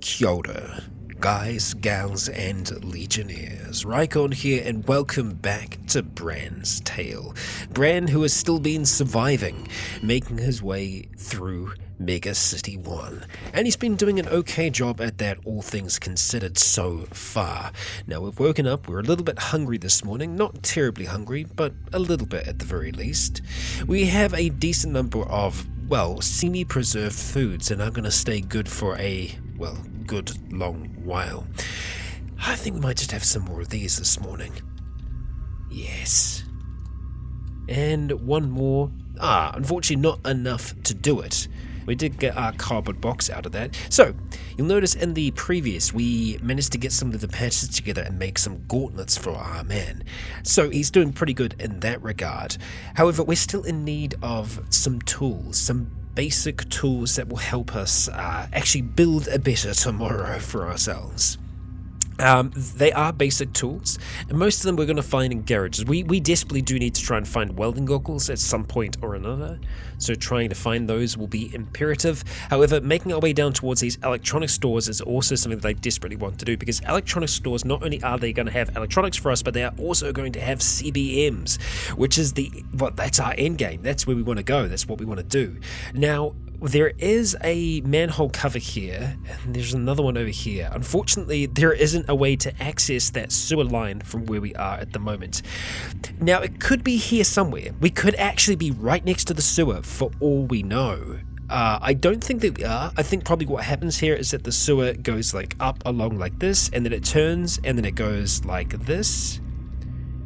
Kia ora, guys, gals, and legionnaires. Rycon here, and welcome back to Bran's Tale. Bran, who has still been surviving, making his way through Mega City 1. And he's been doing an okay job at that, all things considered, so far. Now, we've woken up, we're a little bit hungry this morning. Not terribly hungry, but a little bit at the very least. We have a decent number of, well, semi-preserved foods, and are going to stay good for a, well, good long while. I think we might just have some more of these this morning. Yes. And one more. Unfortunately not enough to do it. We did get our cardboard box out of that. So, you'll notice in the previous, we managed to get some of the patches together and make some gauntlets for our man. So, he's doing pretty good in that regard. However, we're still in need of some tools, some basic tools that will help us actually build a better tomorrow for ourselves. They are basic tools, and most of them we're going to find in garages. We desperately do need to try and find welding goggles at some point or another, so trying to find those will be imperative. However, making our way down towards these electronic stores is also something that I desperately want to do, because electronic stores, not only are they going to have electronics for us, but they are also going to have CBMs, which is that's our end game. That's where we want to go. That's what we want to do. Now, there is a manhole cover here, and there's another one over here. Unfortunately, there isn't a way to access that sewer line from where we are at the moment. Now, it could be here somewhere. We could actually be right next to the sewer for all we know. I don't think that we are. I think probably what happens here is that the sewer goes like up along like this, and then it turns, and then it goes like this.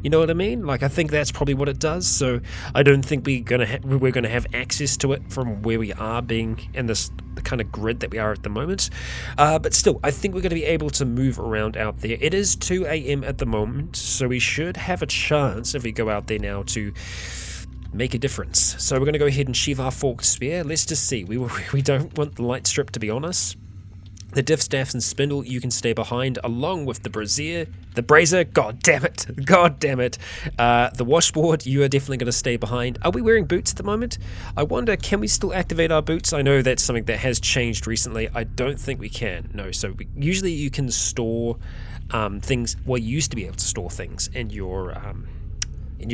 You know what I mean? Like, I think that's probably what it does. So I don't think we're gonna have access to it from where we are, being in the kind of grid that we are at the moment. But still, I think we're going to be able to move around out there. It is 2 a.m. at the moment, so we should have a chance if we go out there now to make a difference. So we're going to go ahead and sheath our forked spear. Let's just see. We don't want the light strip, to be honest. The diff staff and spindle, you can stay behind, along with the brazier, god damn it, the washboard, you are definitely going to stay behind. Are we wearing boots at the moment? I wonder, can we still activate our boots? I know that's something that has changed recently. I don't think we can, no. So usually you can store things, well, you used to be able to store things in your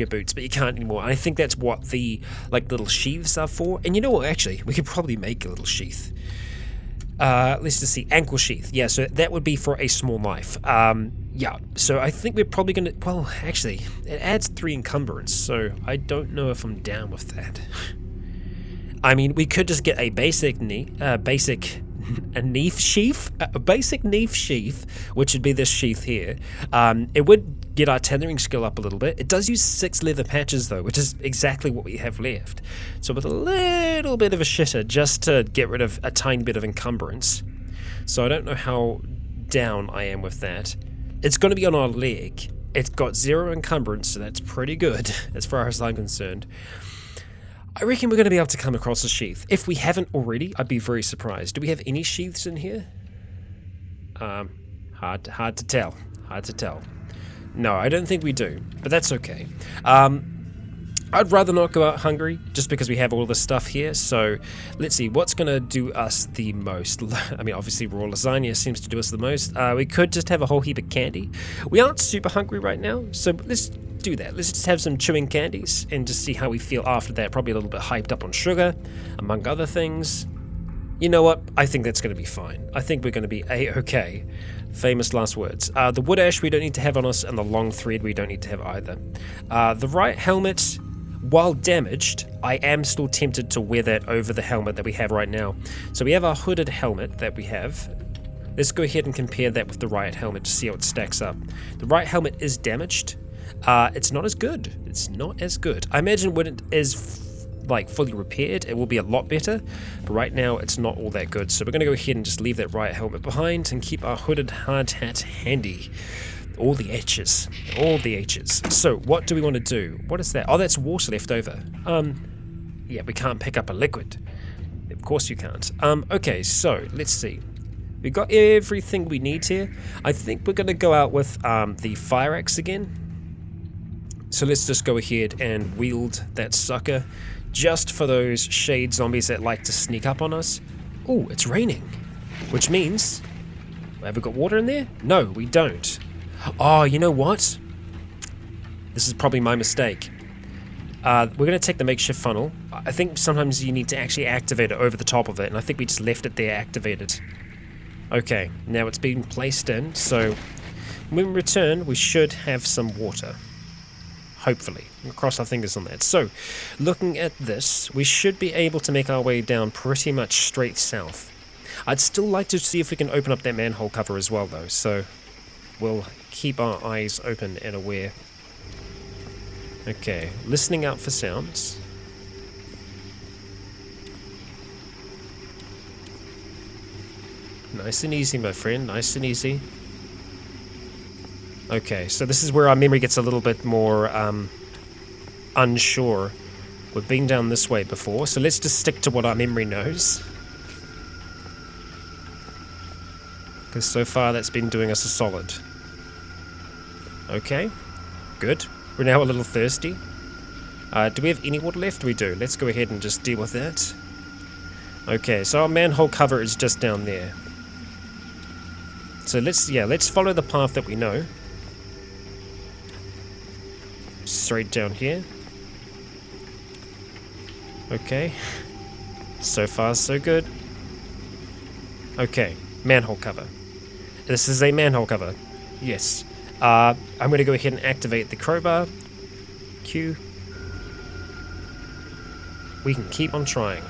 boots, but you can't anymore. I think that's what the little sheaths are for. And you know what, actually, we could probably make a little sheath. Let's just see, ankle sheath. Yeah, so that would be for a small knife. Yeah, so I think we're probably going to, well, actually, it adds 3 encumbrance, so I don't know if I'm down with that. I mean, we could just get a basic sheath, which would be this sheath here. It would get our tethering skill up a little bit. It does use 6 leather patches though, which is exactly what we have left. So with a little bit of a shitter, just to get rid of a tiny bit of encumbrance. So I don't know how down I am with that. It's going to be on our leg. It's got 0 encumbrance, so that's pretty good as far as I'm concerned. I reckon we're going to be able to come across a sheath. If we haven't already, I'd be very surprised. Do we have any sheaths in here? Hard to tell. No, I don't think we do, but that's okay. I'd rather not go out hungry, just because we have all this stuff here. So let's see, what's going to do us the most? I mean, obviously raw lasagna seems to do us the most. We could just have a whole heap of candy. We aren't super hungry right now, so let's do that. Let's just have some chewing candies and just see how we feel after that. Probably a little bit hyped up on sugar, among other things. You know what? I think that's going to be fine. I think we're going to be A-okay. Famous last words. The wood ash we don't need to have on us, and the long thread we don't need to have either. The right helmet, while damaged, I am still tempted to wear that over the helmet that we have right now. So we have our hooded helmet that we have. Let's go ahead and compare that with the riot helmet to see how it stacks up. The riot helmet is damaged. It's not as good. I imagine when it is fully repaired, it will be a lot better, but right now it's not all that good. So we're going to go ahead and just leave that riot helmet behind and keep our hooded hard hat handy. All the H's. So what do we want to do? What is that? Oh, that's water left over. Yeah, we can't pick up a liquid. Of course you can't. Okay, so let's see. We've got everything we need here. I think we're going to go out with the fire axe again. So let's just go ahead and wield that sucker just for those shade zombies that like to sneak up on us. Oh, it's raining, which means Have we got water in there? No, we don't. Oh, you know what? This is probably my mistake. We're going to take the makeshift funnel. I think sometimes you need to actually activate it over the top of it, and I think we just left it there activated. Okay, now it's been placed in, so when we return, we should have some water. Hopefully. We'll cross our fingers on that. So, looking at this, we should be able to make our way down pretty much straight south. I'd still like to see if we can open up that manhole cover as well, though, so we'll keep our eyes open and aware. Okay, listening out for sounds. Nice and easy, my friend, nice and easy. Okay, so this is where our memory gets a little bit more unsure. We've been down this way before, so let's just stick to what our memory knows. Because so far that's been doing us a solid. Okay, good. We're now a little thirsty. Do we have any water left? We do. Let's go ahead and just deal with that. Okay, so our manhole cover is just down there. So let's follow the path that we know. Straight down here. Okay. So far, so good. Okay, manhole cover. This is a manhole cover. Yes. I'm going to go ahead and activate the crowbar. Q. We can keep on trying.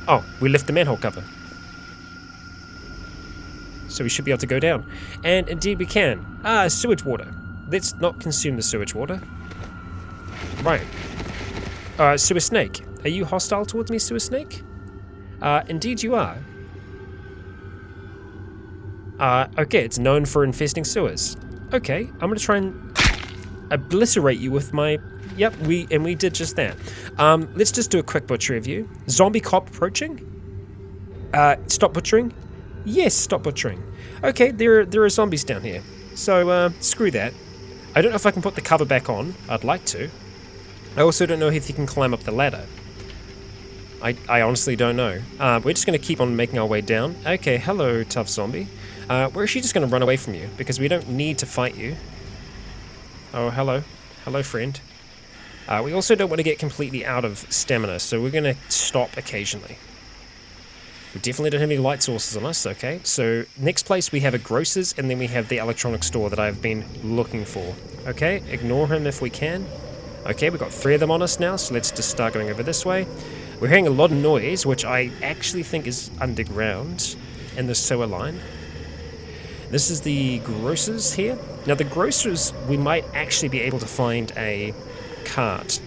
Oh, we lift the manhole cover. So we should be able to go down. And indeed we can. Sewage water. Let's not consume the sewage water. Right. Sewer snake. Are you hostile towards me, sewer snake? Indeed you are. Okay, it's known for infesting sewers. Okay, I'm gonna try and obliterate you with my... Yep, we did just that. Let's just do a quick butchery of you. Zombie cop approaching? Stop butchering? Yes, stop butchering. Okay, there are zombies down here. So, screw that. I don't know if I can put the cover back on. I'd like to. I also don't know if you can climb up the ladder. I honestly don't know. We're just going to keep on making our way down. Okay, hello, tough zombie. We're actually just going to run away from you, because we don't need to fight you. Oh, hello. Hello, friend. We also don't want to get completely out of stamina, so we're going to stop occasionally. We definitely don't have any light sources on us, okay? So, next place we have a grocer's, and then we have the electronic store that I've been looking for. Okay, ignore him if we can. Okay, we've got 3 of them on us now, so let's just start going over this way. We're hearing a lot of noise, which I actually think is underground in the sewer line. This is the grocer's here. Now, the grocer's, we might actually be able to find a cart.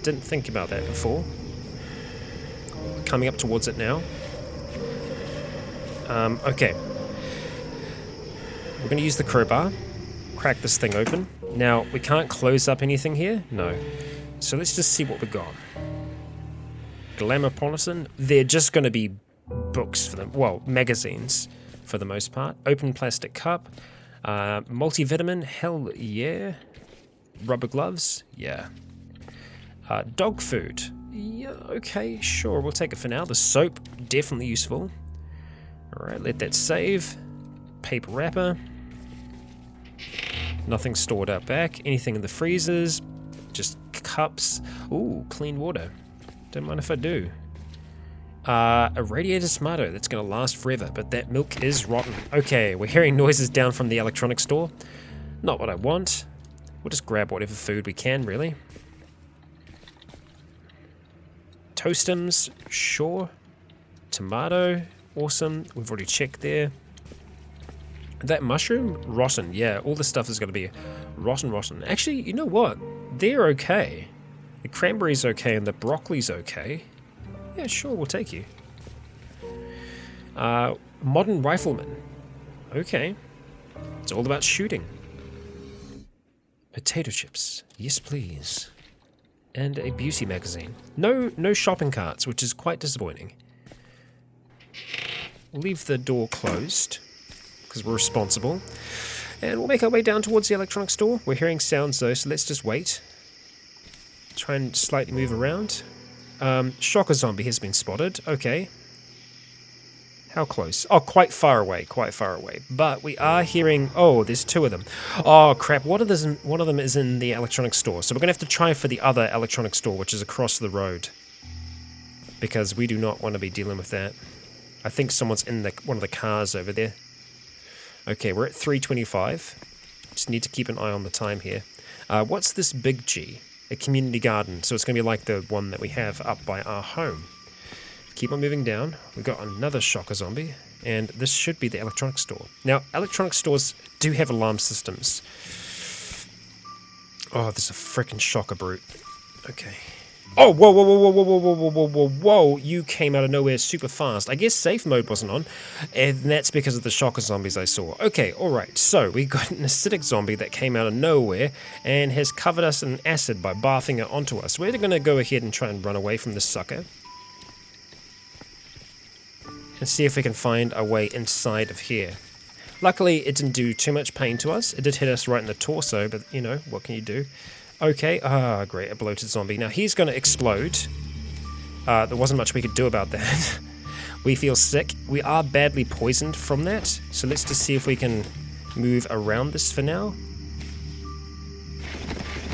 Didn't think about that before. Coming up towards it now. Okay. We're going to use the crowbar. Crack this thing open. Now, we can't close up anything here. No. So let's just see what we've got. Glamopolitan. They're just going to be books for them. Well, magazines for the most part. Open plastic cup. Multivitamin. Hell yeah. Rubber gloves. Yeah. Dog food. Yeah, okay, sure. We'll take it for now. The soap. Definitely useful. Alright, let that save. Paper wrapper. Nothing stored out back. Anything in the freezers. Just cups. Ooh, clean water. Don't mind if I do. A radiator tomato. That's going to last forever, but that milk is rotten. Okay, we're hearing noises down from the electronic store. Not what I want. We'll just grab whatever food we can, really. Toastums. Sure. Tomato. Awesome. We've already checked there. That mushroom? Rotten. Yeah, all this stuff is going to be rotten. Actually, you know what? They're okay. The cranberry's okay and the broccoli's okay. Yeah, sure, we'll take you. Modern rifleman. Okay. It's all about shooting. Potato chips. Yes, please. And a beauty magazine. No shopping carts, which is quite disappointing. We'll leave the door closed, because we're responsible. And we'll make our way down towards the electronic store. We're hearing sounds though, so let's just wait. Try and slightly move around. Shocker zombie has been spotted. Okay. How close? Oh, quite far away, quite far away. But we are hearing... Oh, there's two of them. Oh, crap. One of them is in the electronics store. So we're going to have to try for the other electronics store, which is across the road. Because we do not want to be dealing with that. I think someone's in one of the cars over there. Okay, we're at 3:25. Just need to keep an eye on the time here. What's this big G? A community garden. So it's going to be like the one that we have up by our home. Keep on moving down. We've got another shocker zombie, and this should be the electronics store. Now, electronic stores do have alarm systems. Oh, there's a freaking shocker brute. Okay. Oh, whoa, whoa, whoa, whoa, whoa, whoa, whoa, whoa, whoa, whoa, you came out of nowhere super fast. I guess safe mode wasn't on, and that's because of the shocker zombies I saw. Okay, alright, so we got an acidic zombie that came out of nowhere and has covered us in acid by barfing it onto us. We're going to go ahead and try and run away from this sucker. And see if we can find our way inside of here. Luckily, it didn't do too much pain to us. It did hit us right in the torso, but, you know, what can you do? Okay, great, a bloated zombie. Now, he's going to explode. There wasn't much we could do about that. We feel sick. We are badly poisoned from that, so let's just see if we can move around this for now.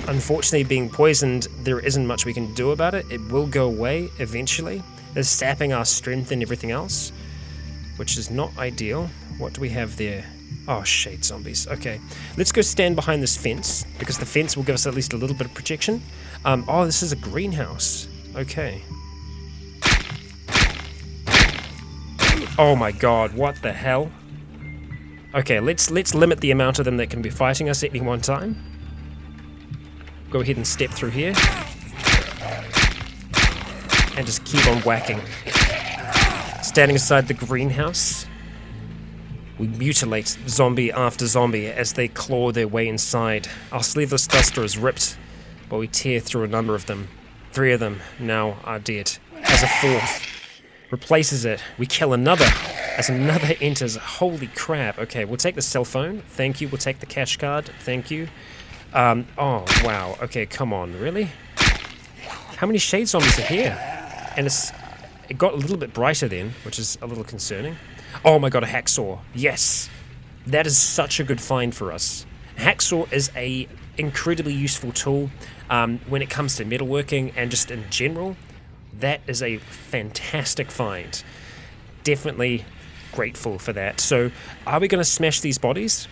Unfortunately, being poisoned, there isn't much we can do about it. It will go away eventually. It's sapping our strength and everything else, which is not ideal. What do we have there? Oh, shade zombies. Okay, let's go stand behind this fence, because the fence will give us at least a little bit of protection. Oh, this is a greenhouse. Okay. Oh my god, what the hell? Okay, let's limit the amount of them that can be fighting us at any one time. Go ahead and step through here. And just keep on whacking. Standing aside the greenhouse, we mutilate zombie after zombie as they claw their way inside. Our sleeveless duster is ripped, but we tear through a number of them. 3 of them now are dead. As a 4th replaces it, we kill another. As another enters, holy crap. Okay, we'll take the cell phone. Thank you. We'll take the cash card. Thank you. Oh, wow. Okay, come on. Really? How many shade zombies are here? And it got a little bit brighter then, which is a little concerning. Oh my god, a hacksaw. Yes. That is such a good find for us. Hacksaw is a incredibly useful tool when it comes to metalworking and just in general. That is a fantastic find. Definitely grateful for that. So, are we going to smash these bodies?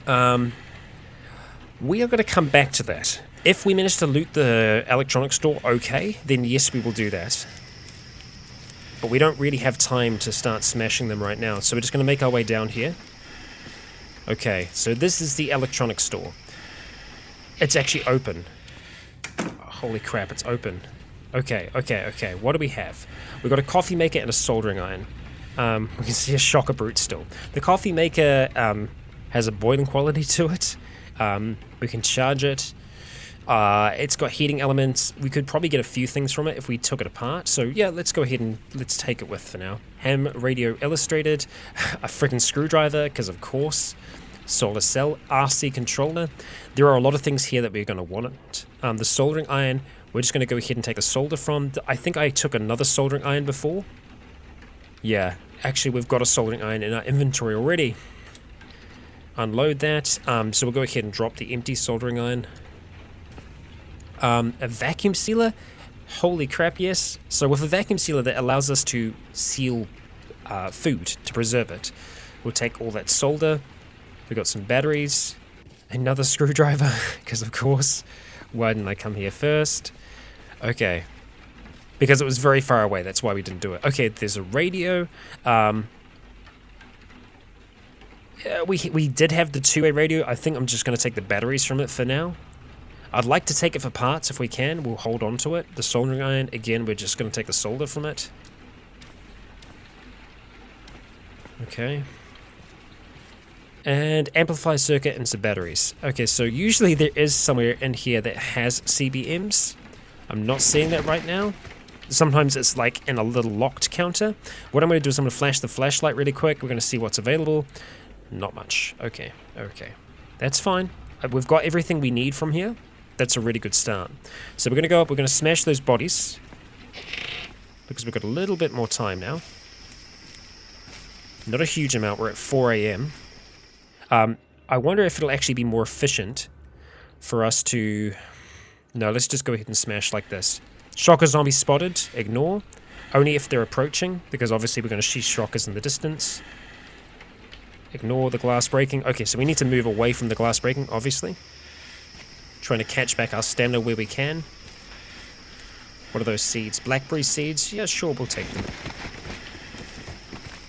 We are going to come back to that. If we manage to loot the electronics store, okay, then yes, we will do that. But we don't really have time to start smashing them right now, so we're just going to make our way down here. Okay, so this is the electronics store. It's actually open. Oh, holy crap, it's open. Okay, what do we have? We've got a coffee maker and a soldering iron. We can see a shocker brute still. The coffee maker has a boiling quality to it. We can charge it. It's got heating elements. We could probably get a few things from it if we took it apart. So yeah, let's go ahead and let's take it with for now. Ham radio illustrated, a freaking screwdriver, because of course, solar cell, RC controller. There are a lot of things here that we're going to want. The soldering iron, we're just going to go ahead and take the solder from. I think I took another soldering iron before. Yeah, actually we've got a soldering iron in our inventory already. Unload that. So we'll go ahead and drop the empty soldering iron. A vacuum sealer? Holy crap, yes. So with a vacuum sealer that allows us to seal food, to preserve it. We'll take all that solder. We've got some batteries. Another screwdriver, because of course. Why didn't I come here first? Okay. Because it was very far away, that's why we didn't do it. Okay, there's a radio. We did have the two-way radio. I think I'm just going to take the batteries from it for now. I'd like to take it for parts if we can. We'll hold on to it. The soldering iron, again, we're just going to take the solder from it. Okay. And amplifier circuit and some batteries. Okay, so usually there is somewhere in here that has CBMs. I'm not seeing that right now. Sometimes it's like in a little locked counter. What I'm going to do is I'm going to flash the flashlight really quick. We're going to see what's available. Not much. Okay. That's fine. We've got everything we need from here. That's a really good start. So we're going to go up, we're going to smash those bodies. Because we've got a little bit more time now. Not a huge amount. We're at 4 a.m. I wonder if it'll actually be more efficient for us to... No, let's just go ahead and smash like this. Shocker zombie spotted. Ignore. Only if they're approaching, because obviously we're going to see shockers in the distance. Ignore the glass breaking. Okay, so we need to move away from the glass breaking, obviously. Trying to catch back our stamina where we can. What are those seeds? Blackberry seeds? Yeah, sure, we'll take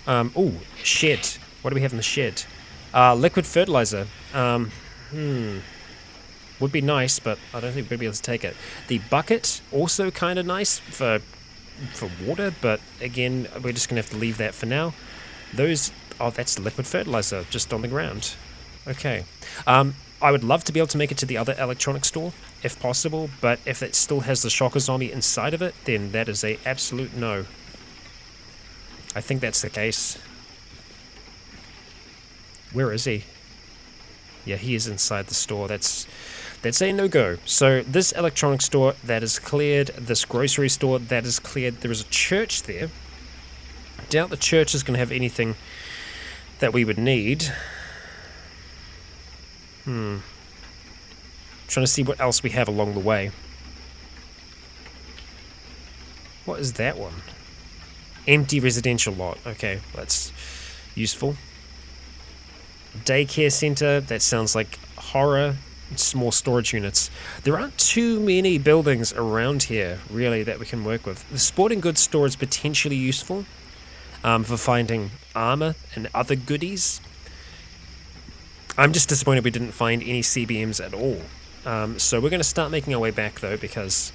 them. Ooh, shed. What do we have in the shed? Liquid fertilizer. Would be nice, but I don't think we'd be able to take it. The bucket, also kind of nice for water, but again, we're just going to have to leave that for now. Those... Oh, that's liquid fertilizer, just on the ground. Okay. I would love to be able to make it to the other electronics store, if possible, but if it still has the shocker zombie inside of it, then that is a absolute no. I think that's the case. Where is he? Yeah, he is inside the store. That's a no-go. So this electronics store, that is cleared. This grocery store, that is cleared. There is a church there. Doubt the church is going to have anything that we would need. Trying to see what else we have along the way. What is that one? Empty residential lot. Okay, that's useful. Daycare center. That sounds like horror. Small storage units. There aren't too many buildings around here, really, that we can work with. The sporting goods store is potentially useful for finding armor and other goodies. I'm just disappointed we didn't find any CBMs at all. So we're going to start making our way back, though, because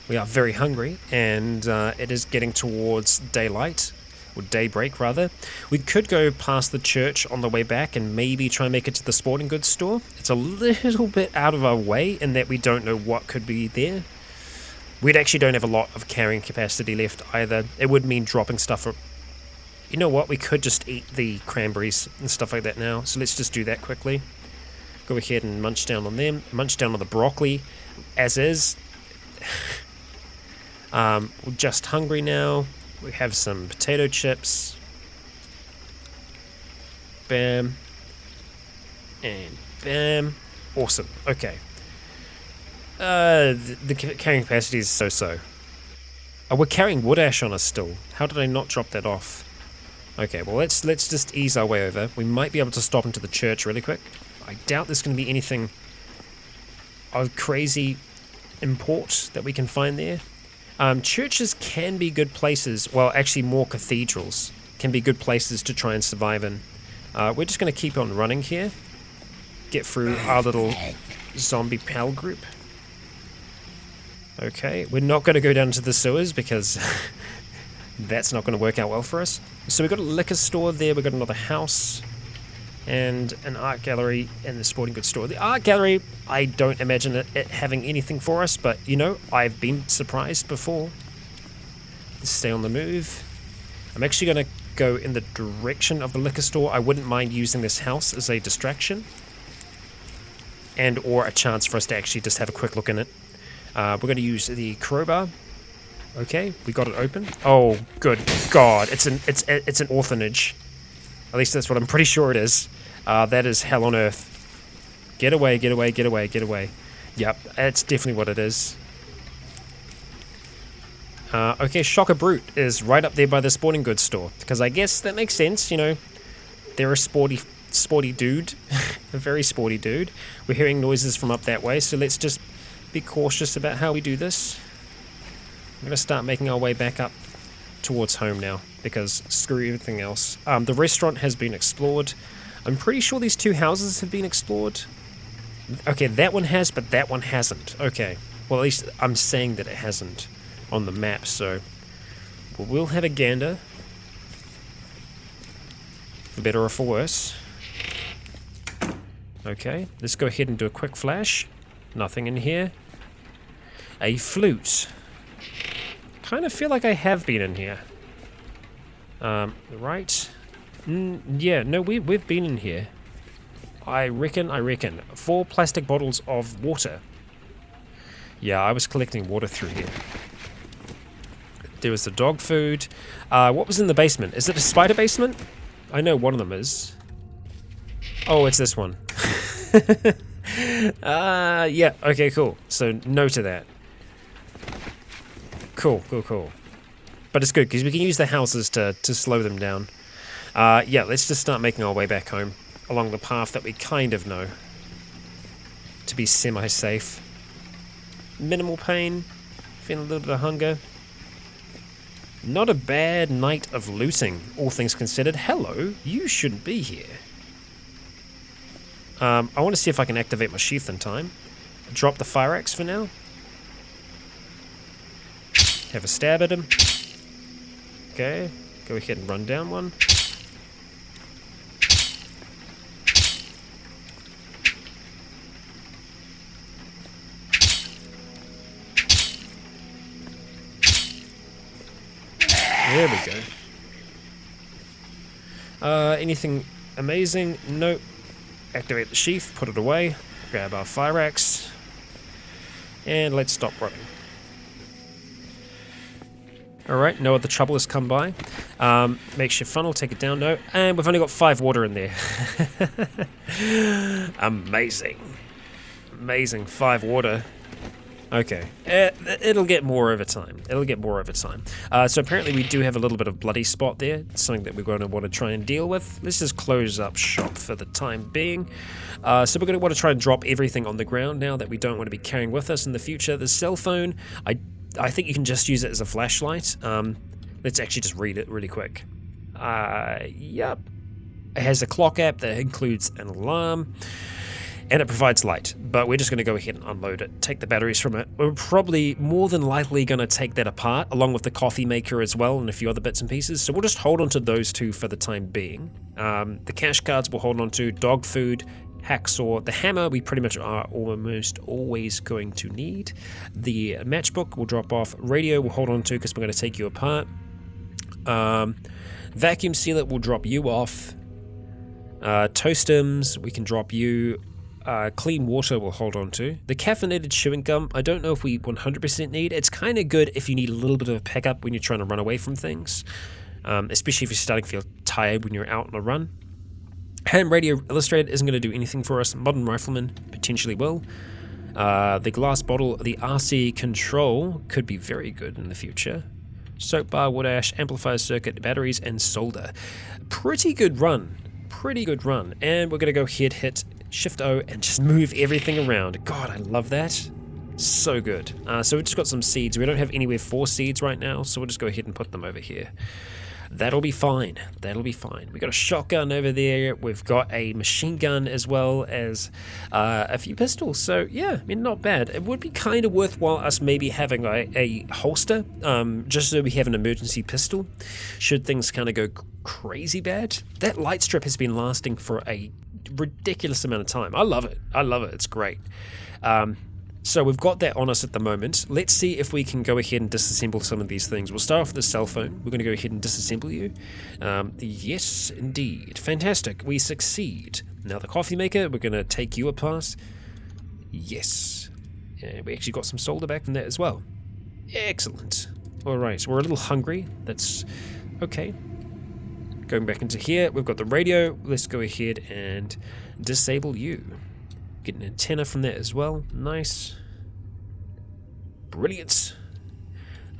we are very hungry, and it is getting towards daylight, or daybreak, rather. We could go past the church on the way back and maybe try and make it to the sporting goods store. It's a little bit out of our way in that we don't know what could be there. We actually don't have a lot of carrying capacity left either. It would mean dropping stuff. You know what? We could just eat the cranberries and stuff like that now. So let's just do that quickly. Go ahead and munch down on them. Munch down on the broccoli as is. We're just hungry now. We have some potato chips. Bam. And bam. Awesome. Okay. The carrying capacity is so-so. Oh, we're carrying wood ash on us still. How did I not drop that off? Okay, well let's just ease our way over. We might be able to stop into the church really quick. I doubt there's going to be anything of crazy import that we can find there. Churches can be good places. Well, actually more cathedrals can be good places to try and survive in. We're just going to keep on running here. Get through our little zombie pal group. Okay, we're not going to go down to the sewers because that's not going to work out well for us. So we've got a liquor store there, we've got another house, and an art gallery and the sporting goods store. The art gallery, I don't imagine it having anything for us, but, you know, I've been surprised before. Let's stay on the move. I'm actually going to go in the direction of the liquor store. I wouldn't mind using this house as a distraction, and or a chance for us to actually just have a quick look in it. We're going to use the crowbar. Okay, we got it open. Oh, good God! It's an orphanage. At least that's what I'm pretty sure it is. That is hell on earth. Get away! Get away! Get away! Get away! Yep, that's definitely what it is. Okay, Shocker Brute is right up there by the sporting goods store, because I guess that makes sense. You know, they're a sporty dude, a very sporty dude. We're hearing noises from up that way, so let's just be cautious about how we do this. I'm going to start making our way back up towards home now, because screw everything else. The restaurant has been explored. I'm pretty sure these two houses have been explored. Okay, that one has, but that one hasn't. Okay, well at least I'm saying that it hasn't on the map, so we'll have a gander. For better or for worse. Okay, let's go ahead and do a quick flash. Nothing in here. A flute. Kind of feel like I have been in here. Right? Yeah, no, we've been in here. I reckon. 4 plastic bottles of water. Yeah, I was collecting water through here. There was the dog food. What was in the basement? Is it a spider basement? I know one of them is. Oh, it's this one. Yeah, okay, cool. So no to that. Cool. But it's good because we can use the houses to slow them down. Yeah, let's just start making our way back home along the path that we kind of know to be semi-safe. Minimal pain, feeling a little bit of hunger. Not a bad night of looting, all things considered. Hello, you shouldn't be here. I want to see if I can activate my sheath in time. Drop the fire axe for now. Have a stab at him. Okay, go ahead and run down one. There we go. Anything amazing? Nope. Activate the sheath, put it away, grab our fire axe, and let's stop running. Alright, no other trouble has come by. Makeshift funnel, take it down, no. And we've only got 5 water in there. Amazing. Amazing, 5 water. Okay, it'll get more over time. So apparently we do have a little bit of bloody spot there. It's something that we're going to want to try and deal with. Let's just close up shop for the time being. So we're going to want to try and drop everything on the ground now that we don't want to be carrying with us in the future. The cell phone, I think you can just use it as a flashlight. Let's actually just read it really quick. Yep. It has a clock app that includes an alarm. And it provides light, but we're just going to go ahead and unload it, take the batteries from it. We're probably more than likely going to take that apart, along with the coffee maker as well, and a few other bits and pieces. So we'll just hold on to those two for the time being. The cash cards we'll hold on to, dog food, hacksaw, the hammer we pretty much are almost always going to need. The matchbook we'll drop off, radio we'll hold on to because we're going to take you apart. Vacuum sealer will drop you off. Toastems we can drop you. Clean water we'll hold on to. The caffeinated chewing gum, I don't know if we 100% need. It's kind of good if you need a little bit of a pickup when you're trying to run away from things. Especially if you're starting to feel tired when you're out on a run. Ham radio illustrated isn't going to do anything for us. Modern rifleman potentially will. The glass bottle, the RC control could be very good in the future. Soap bar, wood ash, amplifier circuit, batteries, and solder. Pretty good run. And we're going to go hit Shift O and just move everything around. God, I love that. So good. So we've just got some seeds. We don't have anywhere for seeds right now, so we'll just go ahead and put them over here. That'll be fine. We got a shotgun over there. We've got a machine gun as well as a few pistols. So yeah, I mean, not bad. It would be kind of worthwhile us maybe having a holster, just so we have an emergency pistol should things kind of go crazy bad. That light strip has been lasting for a ridiculous amount of time. I love it. It's great. So we've got that on us at the moment. Let's see if we can go ahead and disassemble some of these things. We'll start off with the cell phone. We're going to go ahead and disassemble you. Yes, indeed. Fantastic. We succeed. Now the coffee maker, we're going to take you apart. Yes. We actually got some solder back from that as well. Excellent. Alright, so we're a little hungry. That's okay. Going back into here, we've got the radio. Let's go ahead and disable you. Get an antenna from that as well. Nice. Brilliant.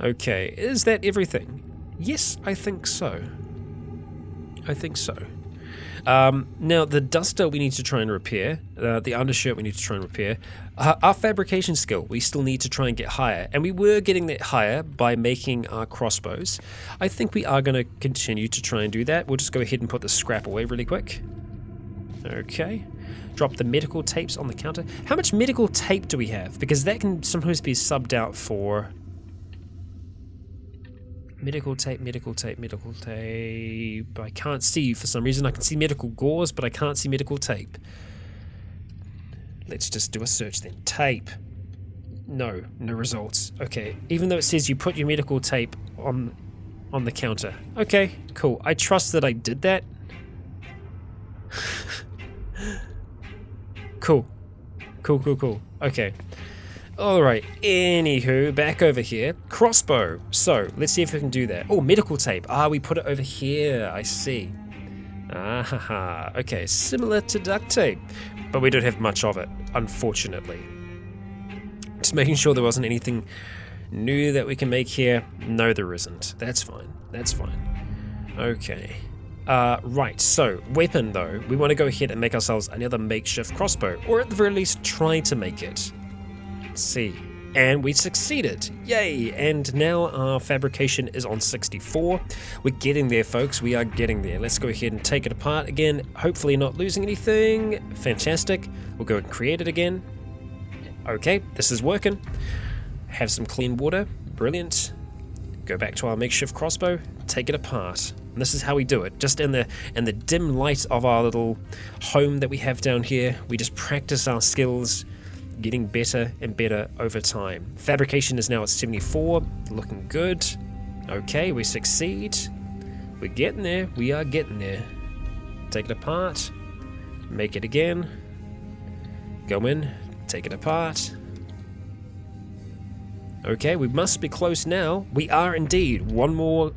Okay, is that everything? Yes, I think so. Now, the duster we need to try and repair. The undershirt we need to try and repair. Our fabrication skill, we still need to try and get higher. And we were getting that higher by making our crossbows. I think we are going to continue to try and do that. We'll just go ahead and put the scrap away really quick. Okay. Drop the medical tapes on the counter. How much medical tape do we have? Because that can sometimes be subbed out for... Medical tape. I can't see you for some reason. I can see medical gauze, but I can't see medical tape. Let's just do a search then. Tape. No results. Okay, even though it says you put your medical tape on the counter. Okay, cool. I trust that I did that. Cool. Okay. Alright, anywho, back over here. Crossbow. So, let's see if we can do that. Oh, medical tape. Ah, we put it over here. I see. Ah, okay, similar to duct tape. But we don't have much of it, unfortunately. Just making sure there wasn't anything new that we can make here. No, there isn't. That's fine. That's fine. Okay. Right, so, weapon though. We want to go ahead and make ourselves another makeshift crossbow. Or at the very least, try to make it. See, and we succeeded, yay! And now our fabrication is on 64. We're getting there, folks, we are getting there. Let's go ahead and take it apart again, hopefully not losing anything. Fantastic. We'll go and create it again. Okay, this is working. Have some clean water, brilliant. Go back to our makeshift crossbow, take it apart. And this is how we do it, just in the dim light of our little home that we have down here. We just practice our skills, getting better and better over time. Fabrication is now at 74, looking good. Okay, we succeed. We're getting there, we are getting there. Take it apart, make it again, go in, take it apart. Okay, we must be close now. We are indeed. One more.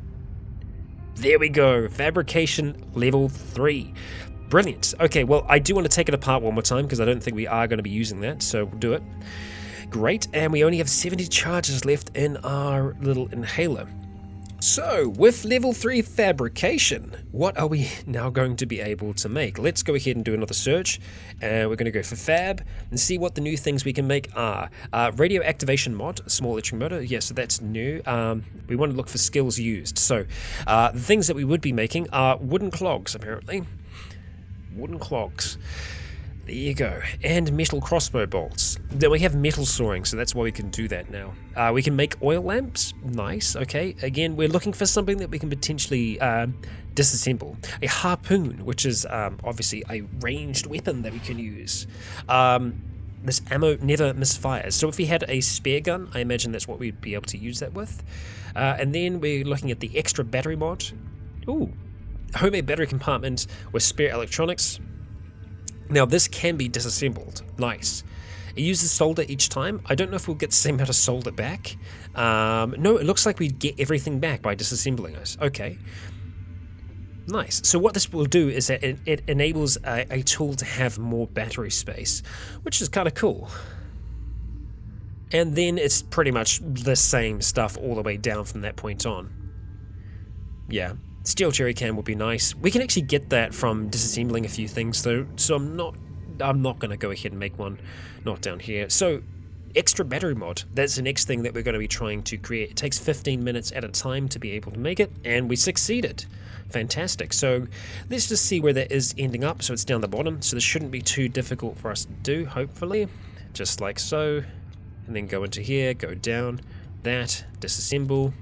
There we go, fabrication level 3. Brilliant. Okay, well, I do want to take it apart one more time because I don't think we are going to be using that, so we'll do it. Great, and we only have 70 charges left in our little inhaler. So, with level 3 fabrication, what are we now going to be able to make? Let's go ahead and do another search. We're going to go for fab and see what the new things we can make are. Radio activation mod, small electric motor. Yeah, so that's new. We want to look for skills used. So, the things that we would be making are wooden clogs, apparently. Wooden clogs. There you go. And metal crossbow bolts. Then we have metal sawing, so that's why we can do that now. We can make oil lamps. Nice, okay. Again, we're looking for something that we can potentially disassemble. A harpoon, which is obviously a ranged weapon that we can use. This ammo never misfires. So if we had a spare gun, I imagine that's what we'd be able to use that with. And then we're looking at the extra battery mod. Ooh. Homemade battery compartment with spare electronics. Now this can be disassembled. Nice. It uses solder each time. I don't know if we'll get the same amount of solder back. No, it looks like we get everything back by disassembling it. Okay. Nice. So what this will do is that it enables a tool to have more battery space, which is kind of cool. And then it's pretty much the same stuff all the way down from that point on. Yeah. Steel jerry can would be nice. We can actually get that from disassembling a few things though, so I'm not going to go ahead and make one, not down here. So, extra battery mod, that's the next thing that we're going to be trying to create. It takes 15 minutes at a time to be able to make it, and we succeeded. Fantastic. So, let's just see where that is ending up. So it's down the bottom, so this shouldn't be too difficult for us to do, hopefully. Just like so. And then go into here, go down, that, disassemble.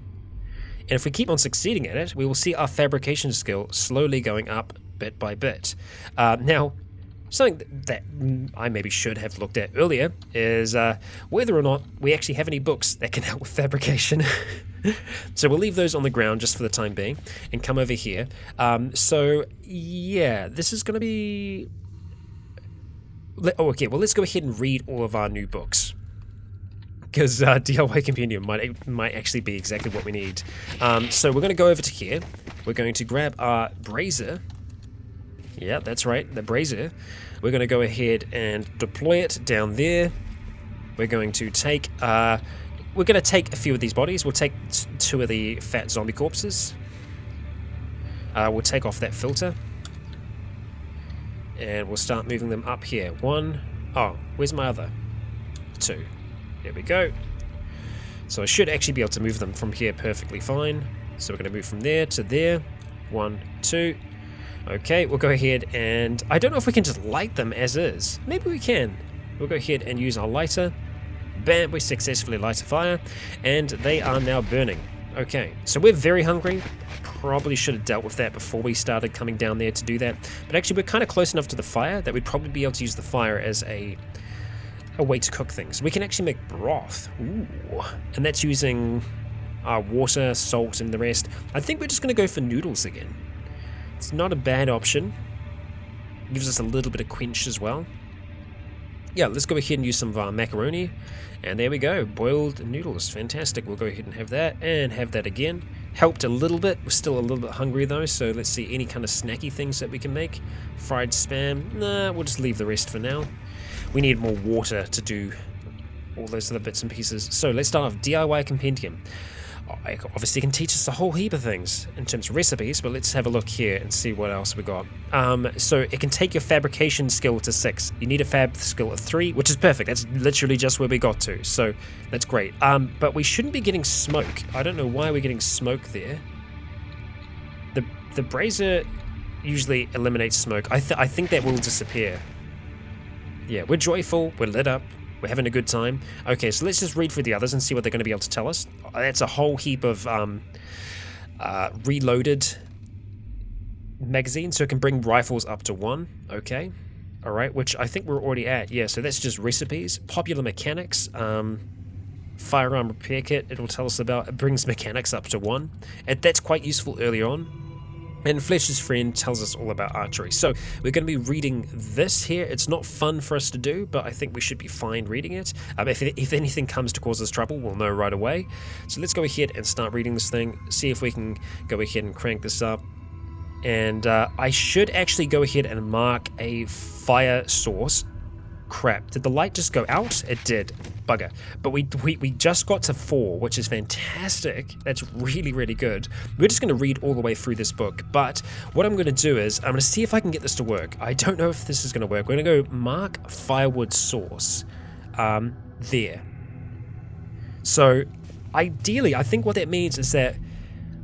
And if we keep on succeeding at it, we will see our fabrication skill slowly going up bit by bit. Now, something that I maybe should have looked at earlier is whether or not we actually have any books that can help with fabrication. So we'll leave those on the ground just for the time being and come over here. So, yeah, this is going to be... Oh, okay, well, let's go ahead and read all of our new books. Because DIY Compendium might actually be exactly what we need. So we're going to go over to here. We're going to grab our brazier. Yeah, that's right, the brazier. We're going to go ahead and deploy it down there. We're going to take a few of these bodies. We'll take 2 of the fat zombie corpses. We'll take off that filter. And we'll start moving them up here. 1. Oh, where's my other? 2. There we go. So I should actually be able to move them from here perfectly fine. So we're going to move from there to there. 1, 2. Okay, we'll go ahead and... I don't know if we can just light them as is. Maybe we can. We'll go ahead and use our lighter. Bam, we successfully light a fire. And they are now burning. Okay, so we're very hungry. Probably should have dealt with that before we started coming down there to do that. But actually, we're kind of close enough to the fire that we'd probably be able to use the fire as a way to cook things. We can actually make broth. Ooh. And that's using water, salt, and the rest. I think we're just going to go for noodles again. It's not a bad option. Gives us a little bit of quench as well. yeah, let's go ahead and use some of our macaroni. And there we go, boiled noodles, fantastic. We'll go ahead and have that again. Helped a little bit, we're still a little bit hungry though, so let's see any kind of snacky things that we can make. Fried spam, nah, we'll just leave the rest for now. We need more water to do all those other bits and pieces. So let's start off DIY compendium. I obviously can teach us a whole heap of things in terms of recipes, but let's have a look here and see what else we got. So it can take your fabrication skill to 6. You need a fab skill of 3, which is perfect. That's literally just where we got to, so that's great. But we shouldn't be getting smoke. I don't know why we're getting smoke there. The brazier usually eliminates smoke. I think that will disappear. Yeah, we're joyful, we're lit up. We're having a good time. Okay, so let's just read through the others and see what they're going to be able to tell us. That's a whole heap of reloaded magazines, so it can bring rifles up to 1. Okay. Alright, which I think we're already at. Yeah, so that's just recipes. Popular mechanics. Firearm repair kit, it'll tell us about. It brings mechanics up to 1. And that's quite useful early on. And Flesh's Friend tells us all about archery. So we're going to be reading this here. It's not fun for us to do, but I think we should be fine reading it. If anything comes to cause us trouble, we'll know right away. So let's go ahead and start reading this thing, see if we can go ahead and crank this up. And I should actually go ahead and mark a fire source. Crap, did the light just go out? It did. Bugger. But we just got to 4, which is fantastic. That's really, really good. We're just going to read all the way through this book, but what I'm going to do is I'm going to see if I can get this to work. I don't know if this is going to work. We're going to go mark firewood source. There. So ideally, I think what that means is that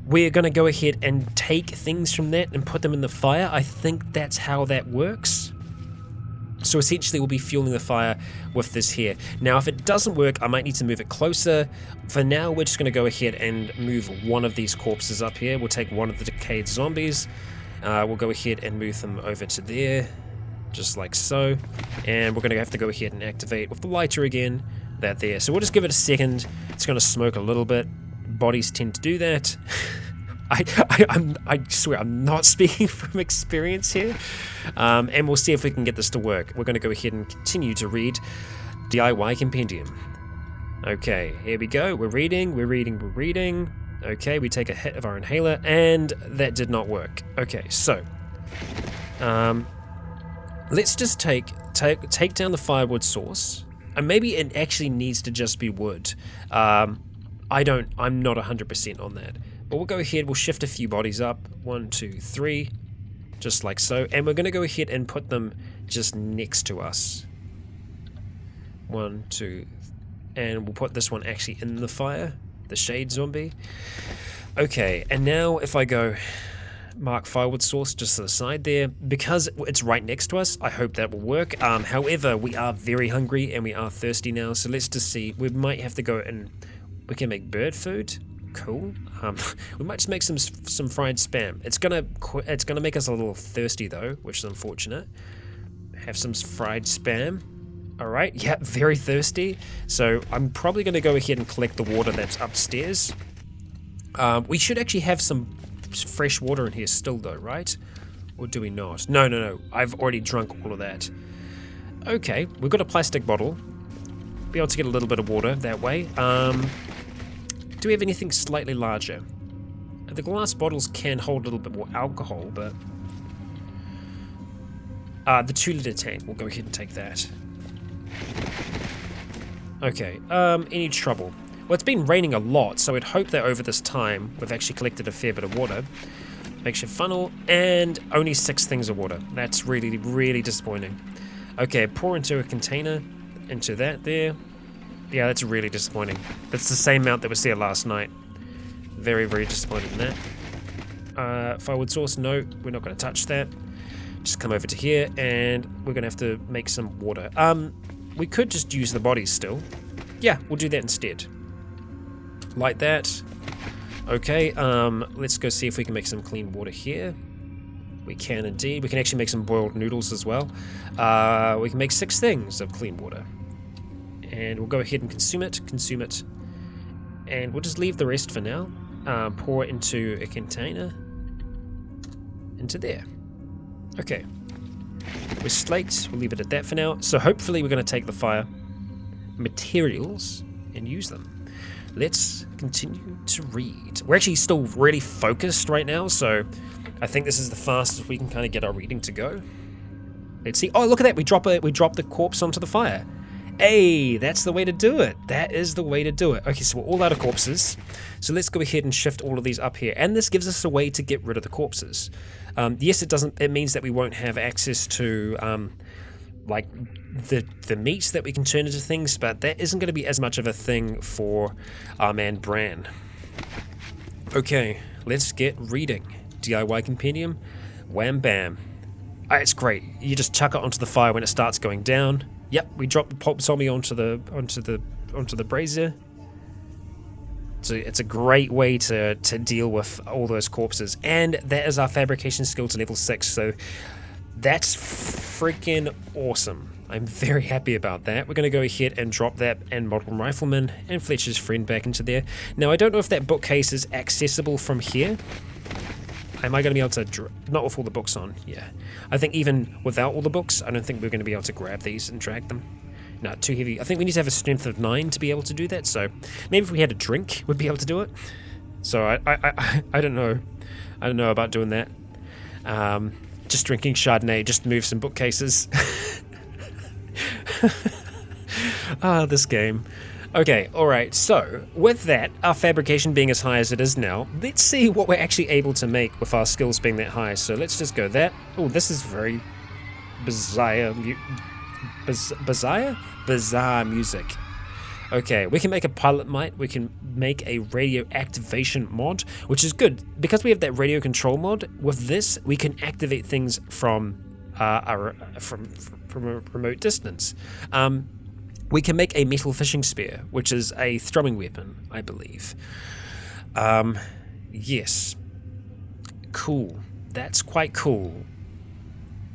we're going to go ahead and take things from that and put them in the fire. I think that's how that works. So essentially we'll be fueling the fire with this here. Now if it doesn't work, I might need to move it closer. For now we're just going to go ahead and move one of these corpses up here. We'll take one of the decayed zombies. We'll go ahead and move them over to there, just like so. And we're going to have to go ahead and activate with the lighter again, that there. So we'll just give it a second. It's going to smoke a little bit. Bodies tend to do that. I swear I'm not speaking from experience here, and we'll see if we can get this to work. We're going to go ahead and continue to read DIY Compendium. Okay, here we go. We're reading. Okay, we take a hit of our inhaler, and that did not work. Okay, so let's just take down the firewood source, and maybe it actually needs to just be wood. I'm not 100% on that. But we'll go ahead, we'll shift a few bodies up. 1, 2, 3. Just like so. And we're going to go ahead and put them just next to us. 1, 2. And we'll put this one actually in the fire. The shade zombie. Okay, and now if I go mark firewood source just to the side there, because it's right next to us, I hope that will work. However, we are very hungry and we are thirsty now. So let's just see. We might have to go and we can make bird food. Cool. We might just make some fried spam. It's gonna make us a little thirsty though, which is unfortunate. Have some fried spam. All right. Yeah, very thirsty. So I'm probably gonna go ahead and collect the water that's upstairs. We should actually have some fresh water in here still though, right? Or do we not? No. I've already drunk all of that. Okay, we've got a plastic bottle. Be able to get a little bit of water that way. Do we have anything slightly larger? The glass bottles can hold a little bit more alcohol, but the 2-liter tank, we'll go ahead and take that. Okay, any trouble? Well, it's been raining a lot, so I'd hope that over this time we've actually collected a fair bit of water. Makeshift funnel, and only 6 things of water. That's really, really disappointing. Okay, pour into a container, into that there. Yeah, that's really disappointing. That's the same amount that was there last night. Very, very disappointed in that. Firewood source, no, we're not going to touch that. Just come over to here, and we're going to have to make some water. We could just use the bodies still. Yeah, we'll do that instead. Like that. Okay, let's go see if we can make some clean water here. We can indeed. We can actually make some boiled noodles as well. We can make 6 things of clean water. And we'll go ahead and consume it, and we'll just leave the rest for now. Pour it into a container, into there. Okay. We're slaked. We'll leave it at that for now. So hopefully we're going to take the fire materials and use them. Let's continue to read. We're actually still really focused right now, so I think this is the fastest we can kind of get our reading to go. Let's see. Oh, look at that. We drop the corpse onto the fire. Hey, that's the way to do it. That is the way to do it. Okay, so we're all out of corpses. So let's go ahead and shift all of these up here. And this gives us a way to get rid of the corpses. Yes, it means that we won't have access to like the meats that we can turn into things, but that isn't going to be as much of a thing for our man Bran. Okay, let's get reading. DIY compendium. Wham bam. It's great. You just chuck it onto the fire when it starts going down. Yep, we drop the pulp zombie onto the brazier. So it's a great way to deal with all those corpses, and that is our fabrication skill to level 6. So that's freaking awesome. I'm very happy about that. We're going to go ahead and drop that and Modern Rifleman and Fletcher's friend back into there. Now I don't know if that bookcase is accessible from here. Am I going to be able to... Not with all the books on, yeah. I think even without all the books, I don't think we're going to be able to grab these and drag them. No, too heavy. I think we need to have a strength of 9 to be able to do that, so maybe if we had a drink, we'd be able to do it. So I don't know. I don't know about doing that. Just drinking Chardonnay, just move some bookcases. This game. Okay, alright, so with that, our fabrication being as high as it is now, let's see what we're actually able to make with our skills being that high. So let's just go that. Oh, this is very bizarre music. Okay, we can make a pilot mite, we can make a radio activation mod, which is good. Because we have that radio control mod, with this, we can activate things from a remote distance. We can make a metal fishing spear, which is a throwing weapon, I believe. Yes. Cool. That's quite cool.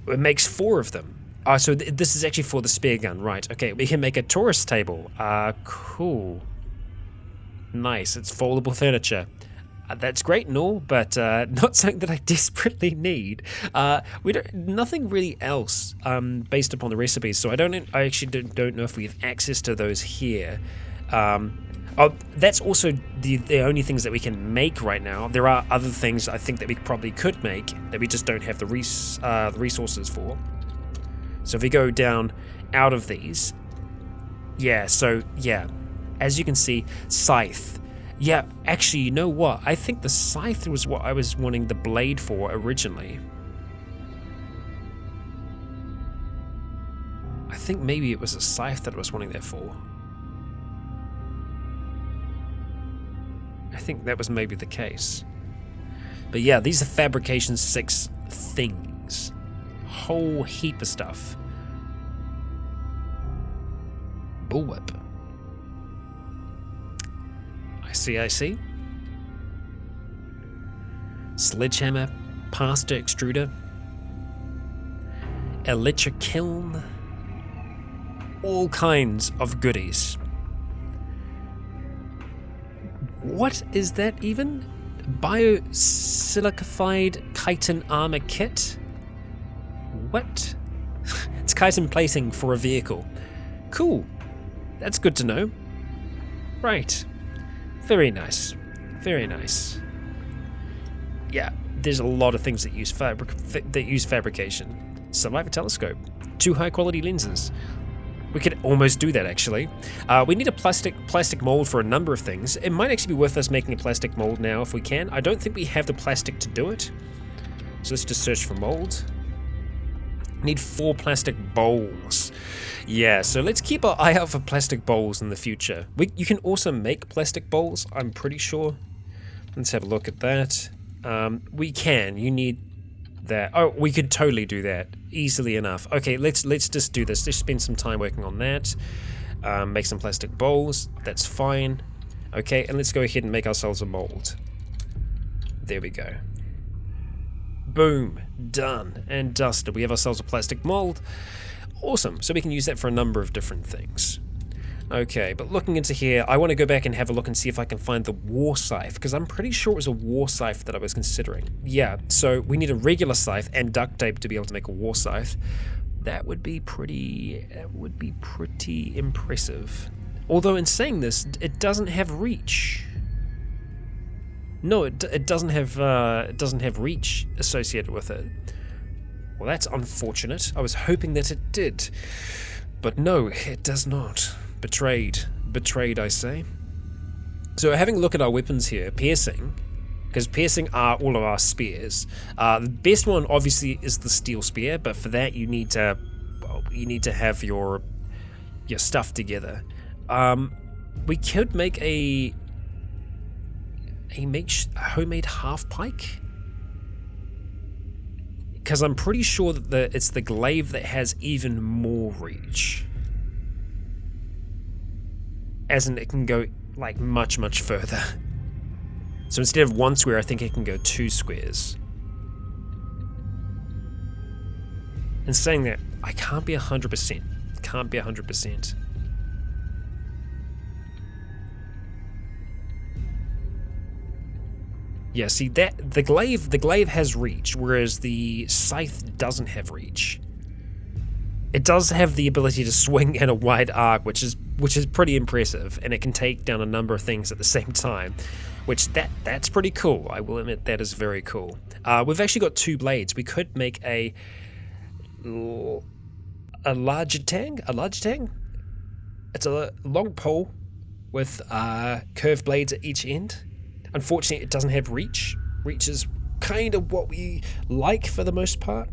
It makes 4 of them. So this is actually for the spear gun, right? Okay, we can make a Taurus table. Cool. Nice. It's foldable furniture. That's great and all, but not something that I desperately need. Nothing really else based upon the recipes, so I actually don't know if we have access to those here. That's also the only things that we can make right now. There are other things I think that we probably could make that we just don't have the resources for. So if we go down out of these, yeah, as you can see, scythe. Yeah, actually, you know what? I think the scythe was what I was wanting the blade for originally. I think maybe it was a scythe that I was wanting that for. I think that was maybe the case. But yeah, these are fabrication 6 things. Whole heap of stuff. Bullwhip. I see. Sledgehammer, pasta extruder, electric kiln, all kinds of goodies. What is that even? Biosilicified chitin armor kit? What? It's chitin plating for a vehicle. Cool. That's good to know. Right. Very nice. Very nice. Yeah, there's a lot of things that use fabrication. Survivor telescope. 2 high-quality lenses. We could almost do that, actually. We need a plastic mold for a number of things. It might actually be worth us making a plastic mold now if we can. I don't think we have the plastic to do it. So let's just search for mold. Need 4 plastic bowls. Yeah, so let's keep our eye out for plastic bowls in the future. You can also make plastic bowls, I'm pretty sure. Let's have a look at that. We can. You need that. Oh, we could totally do that. Easily enough. Okay, let's just do this. Let's spend some time working on that. Make some plastic bowls. That's fine. Okay, and let's go ahead and make ourselves a mold. There we go. Boom. Done and dusted. We have ourselves a plastic mold. Awesome. So we can use that for a number of different things. Okay, but looking into here, I want to go back and have a look and see if I can find the war scythe, because I'm pretty sure it was a war scythe that I was considering. Yeah, so we need a regular scythe and duct tape to be able to make a war scythe. That would be pretty impressive. Although in saying this, it doesn't have reach. No, it doesn't have reach associated with it. Well, that's unfortunate. I was hoping that it did. But no, it does not. Betrayed. Betrayed, I say. So having a look at our weapons here, piercing, because piercing are all of our spears. The best one obviously is the steel spear, but for that you need to have your stuff together. We could make a homemade half pike, because I'm pretty sure that it's the glaive that has even more reach, as in it can go like much further. So instead of 1 square, I think it can go 2 squares. And saying that, I can't be 100%. Can't be 100%. Yeah, see that the glaive has reach, whereas the scythe doesn't have reach. It does have the ability to swing in a wide arc, which is pretty impressive, and it can take down a number of things at the same time, which that's pretty cool. I will admit that is very cool. We've actually got 2 blades. We could make a larger tang. It's a long pole with curved blades at each end. Unfortunately, it doesn't have reach. Reach is kind of what we like for the most part.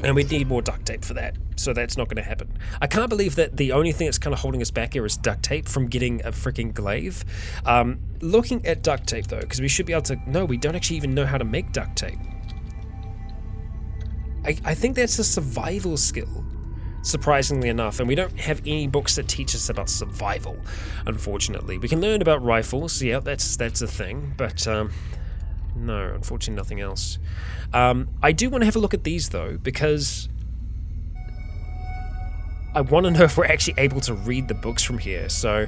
And we need more duct tape for that, so that's not going to happen. I can't believe that the only thing that's kind of holding us back here is duct tape from getting a freaking glaive. Looking at duct tape, though, because we should be able to... No, we don't actually even know how to make duct tape. I think that's a survival skill, surprisingly enough, and we don't have any books that teach us about survival, unfortunately. We can learn about rifles, yeah, that's a thing, but no, unfortunately nothing else. I do want to have a look at these, though, because I want to know if we're actually able to read the books from here, so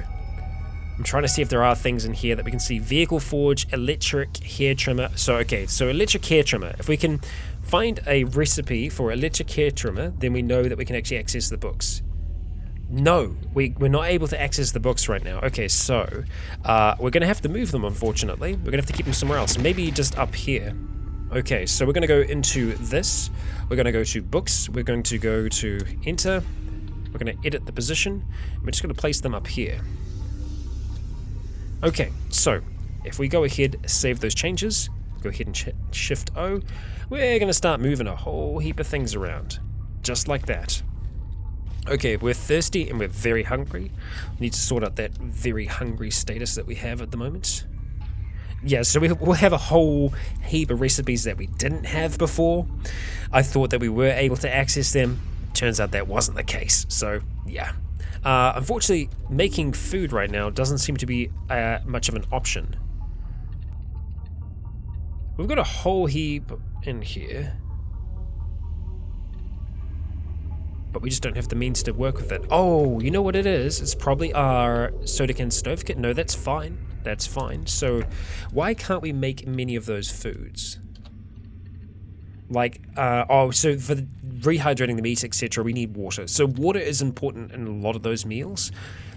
I'm trying to see if there are things in here that we can see. Vehicle forge, electric hair trimmer. So, okay, so electric hair trimmer. If we can find a recipe for electric hair trimmer, then we know that we can actually access the books. No, we're not able to access the books right now. Okay, so we're going to have to move them, unfortunately. We're going to have to keep them somewhere else. Maybe just up here. Okay, so we're going to go into this. We're going to go to books. We're going to go to enter. We're going to edit the position. We're just going to place them up here. Okay, so if we go ahead, save those changes, go ahead and shift O, we're going to start moving a whole heap of things around. Just like that. Okay, we're thirsty and we're very hungry. We need to sort out that very hungry status that we have at the moment. Yeah, so we'll have a whole heap of recipes that we didn't have before. I thought that we were able to access them. Turns out that wasn't the case, so yeah. Unfortunately, making food right now doesn't seem to be much of an option. We've got a whole heap in here, but we just don't have the means to work with it. Oh, you know what it is? It's probably our soda can stove kit. No, that's fine. That's fine. So why can't we make many of those foods? Like, so for the rehydrating the meat, etc., we need water. So water is important in a lot of those meals,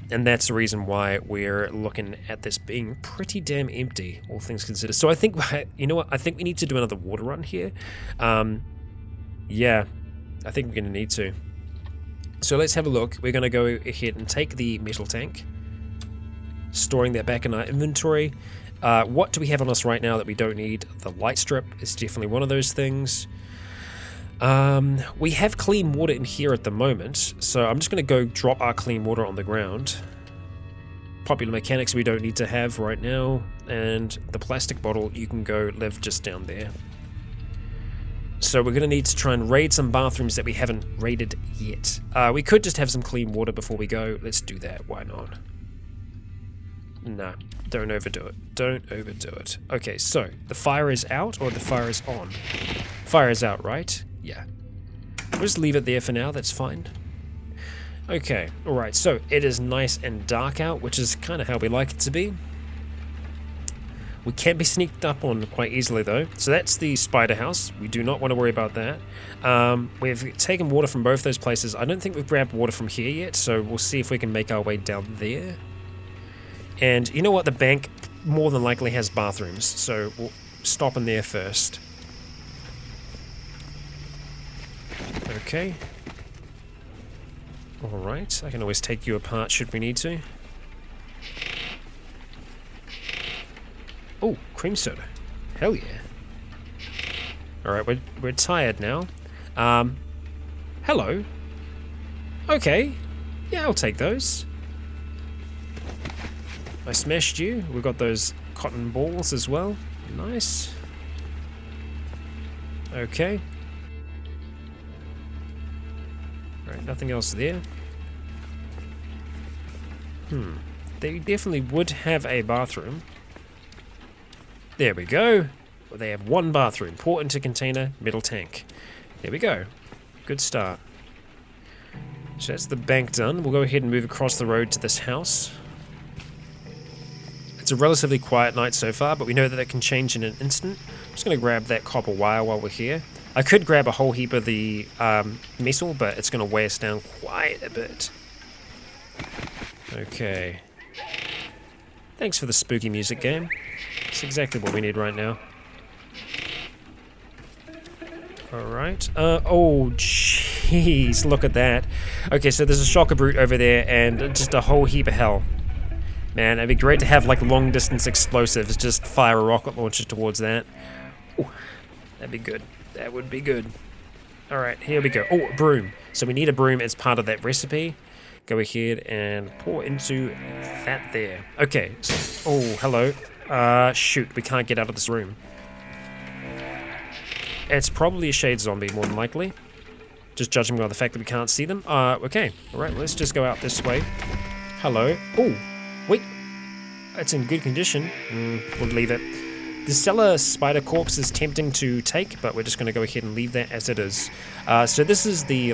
and that's the reason why we're looking at this being pretty damn empty, all things considered. So I think, you know what, I think we need to do another water run here. Yeah, I think we're going to need to. So let's have a look. We're going to go ahead and take the metal tank, storing that back in our inventory. What do we have on us right now that we don't need? The light strip is definitely one of those things. We have clean water in here at the moment, so I'm just going to go drop our clean water on the ground. Popular mechanics we don't need to have right now, and the plastic bottle, you can go live just down there. So we're going to need to try and raid some bathrooms that we haven't raided yet. We could just have some clean water before we go. Let's do that, why not? No, don't overdo it. Don't overdo it. Okay, so the fire is out or the fire is on? Fire is out, right? Yeah. We'll just leave it there for now, that's fine. Okay, alright, so it is nice and dark out, which is kind of how we like it to be. We can be sneaked up on quite easily though. So that's the spider house. We do not want to worry about that. We've taken water from both those places. I don't think we've grabbed water from here yet, so we'll see if we can make our way down there. And you know what? The bank more than likely has bathrooms, so we'll stop in there first. Okay. Alright, I can always take you apart should we need to. Oh, cream soda. Hell yeah. Alright, we're tired now. Hello. Okay. Yeah, I'll take those. I smashed you. We've got those cotton balls as well. Nice. Okay. Alright, nothing else there. They definitely would have a bathroom. There we go. Well, they have one bathroom. Port into container, middle tank. There we go. Good start. So that's the bank done. We'll go ahead and move across the road to this house. It's a relatively quiet night so far, but we know that it can change in an instant. I'm just going to grab that copper wire while we're here. I could grab a whole heap of the metal, but it's going to weigh us down quite a bit. Okay. Thanks for the spooky music game. It's exactly what we need right now. Alright. Oh, jeez, look at that. Okay, so there's a shocker brute over there, and just a whole heap of hell. Man, it'd be great to have, like, long-distance explosives. Just fire a rocket launcher towards that. Ooh, that'd be good. That would be good. Alright, here we go. Oh, a broom. So we need a broom as part of that recipe. Go ahead and pour into that there. Okay. So, oh, hello. Shoot, we can't get out of this room. It's probably a shade zombie, more than likely. Just judging by the fact that we can't see them. Okay. Alright, let's just go out this way. Hello. Oh, wait. It's in good condition. We'll leave it. The cellar spider corpse is tempting to take, but we're just going to go ahead and leave that as it is. So this is the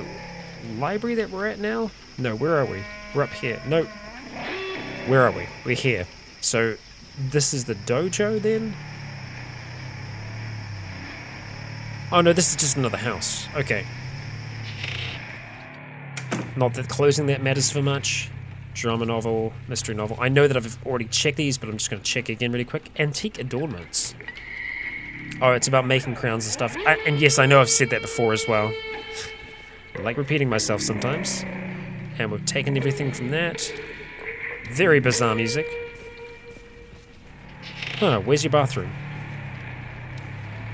library that we're at now. No, where are we? We're up here. No. Where are we? We're here. So this is the dojo then? Oh no, this is just another house. Okay. Not that closing that matters for much. Drama novel, mystery novel. I know that I've already checked these, but I'm just going to check again really quick. Antique adornments. Oh, it's about making crowns and stuff. And yes, I know I've said that before as well. I like repeating myself sometimes. And we've taken everything from that. Very bizarre music. Huh, where's your bathroom?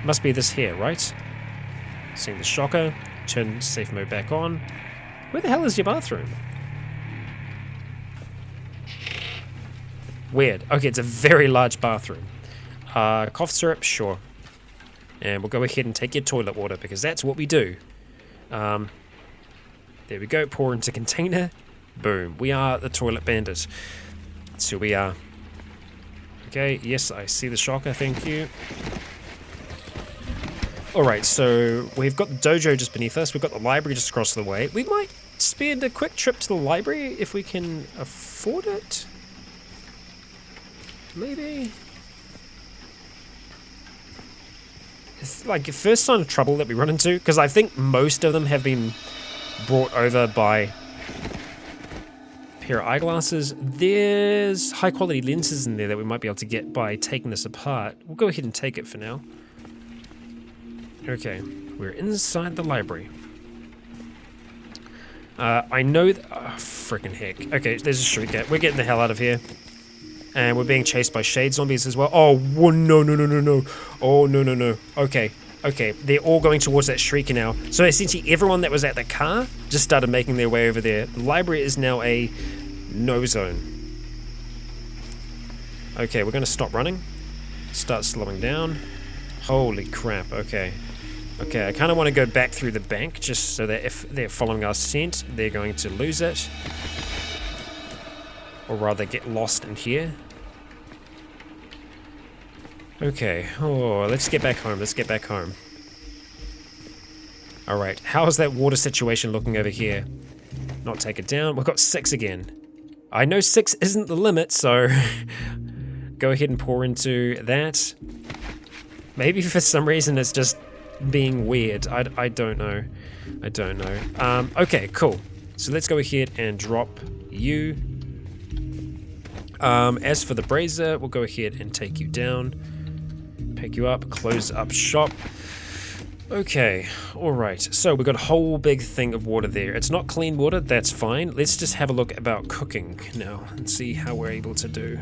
Must be this here, right? Seeing the shocker. Turn safe mode back on. Where the hell is your bathroom? Weird. Okay, it's a very large bathroom. Cough syrup, sure. And we'll go ahead and take your toilet water, because that's what we do. There we go, pour into container. Boom. We are the toilet bandit. So we are. Okay, yes, I see the shocker, thank you. Alright, so we've got the dojo just beneath us. We've got the library just across the way. We might spend a quick trip to the library if we can afford it. Maybe. It's like first sign of trouble that we run into, because I think most of them have been brought over by a pair of eyeglasses. There's high quality lenses in there that we might be able to get by taking this apart. We'll go ahead and take it for now. Okay, we're inside the library. I know that... Oh, frickin' heck. Okay, there's a shriek. We're getting the hell out of here. And we're being chased by shade zombies as well. Oh, no, no, no, no, no. Oh, no, no, no. Okay, okay. They're all going towards that shrieker now. So essentially everyone that was at the car just started making their way over there. The library is now a no zone. Okay, we're going to stop running. Start slowing down. Holy crap, okay. Okay, I kind of want to go back through the bank just so that if they're following our scent, they're going to lose it. Or rather get lost in here. Okay, oh, let's get back home, let's get back home. Alright, how's that water situation looking over here? not take it down. We've got 6 again. I know 6 isn't the limit, so go ahead and pour into that. Maybe for some reason it's just being weird. I don't know. I don't know. Okay, cool. So let's go ahead and drop you. As for the brazier, we'll go ahead and take you down. Pick you up, close up shop. Okay, alright, so we've got a whole big thing of water there. It's not clean water, that's fine. Let's just have a look about cooking now and see how we're able to do.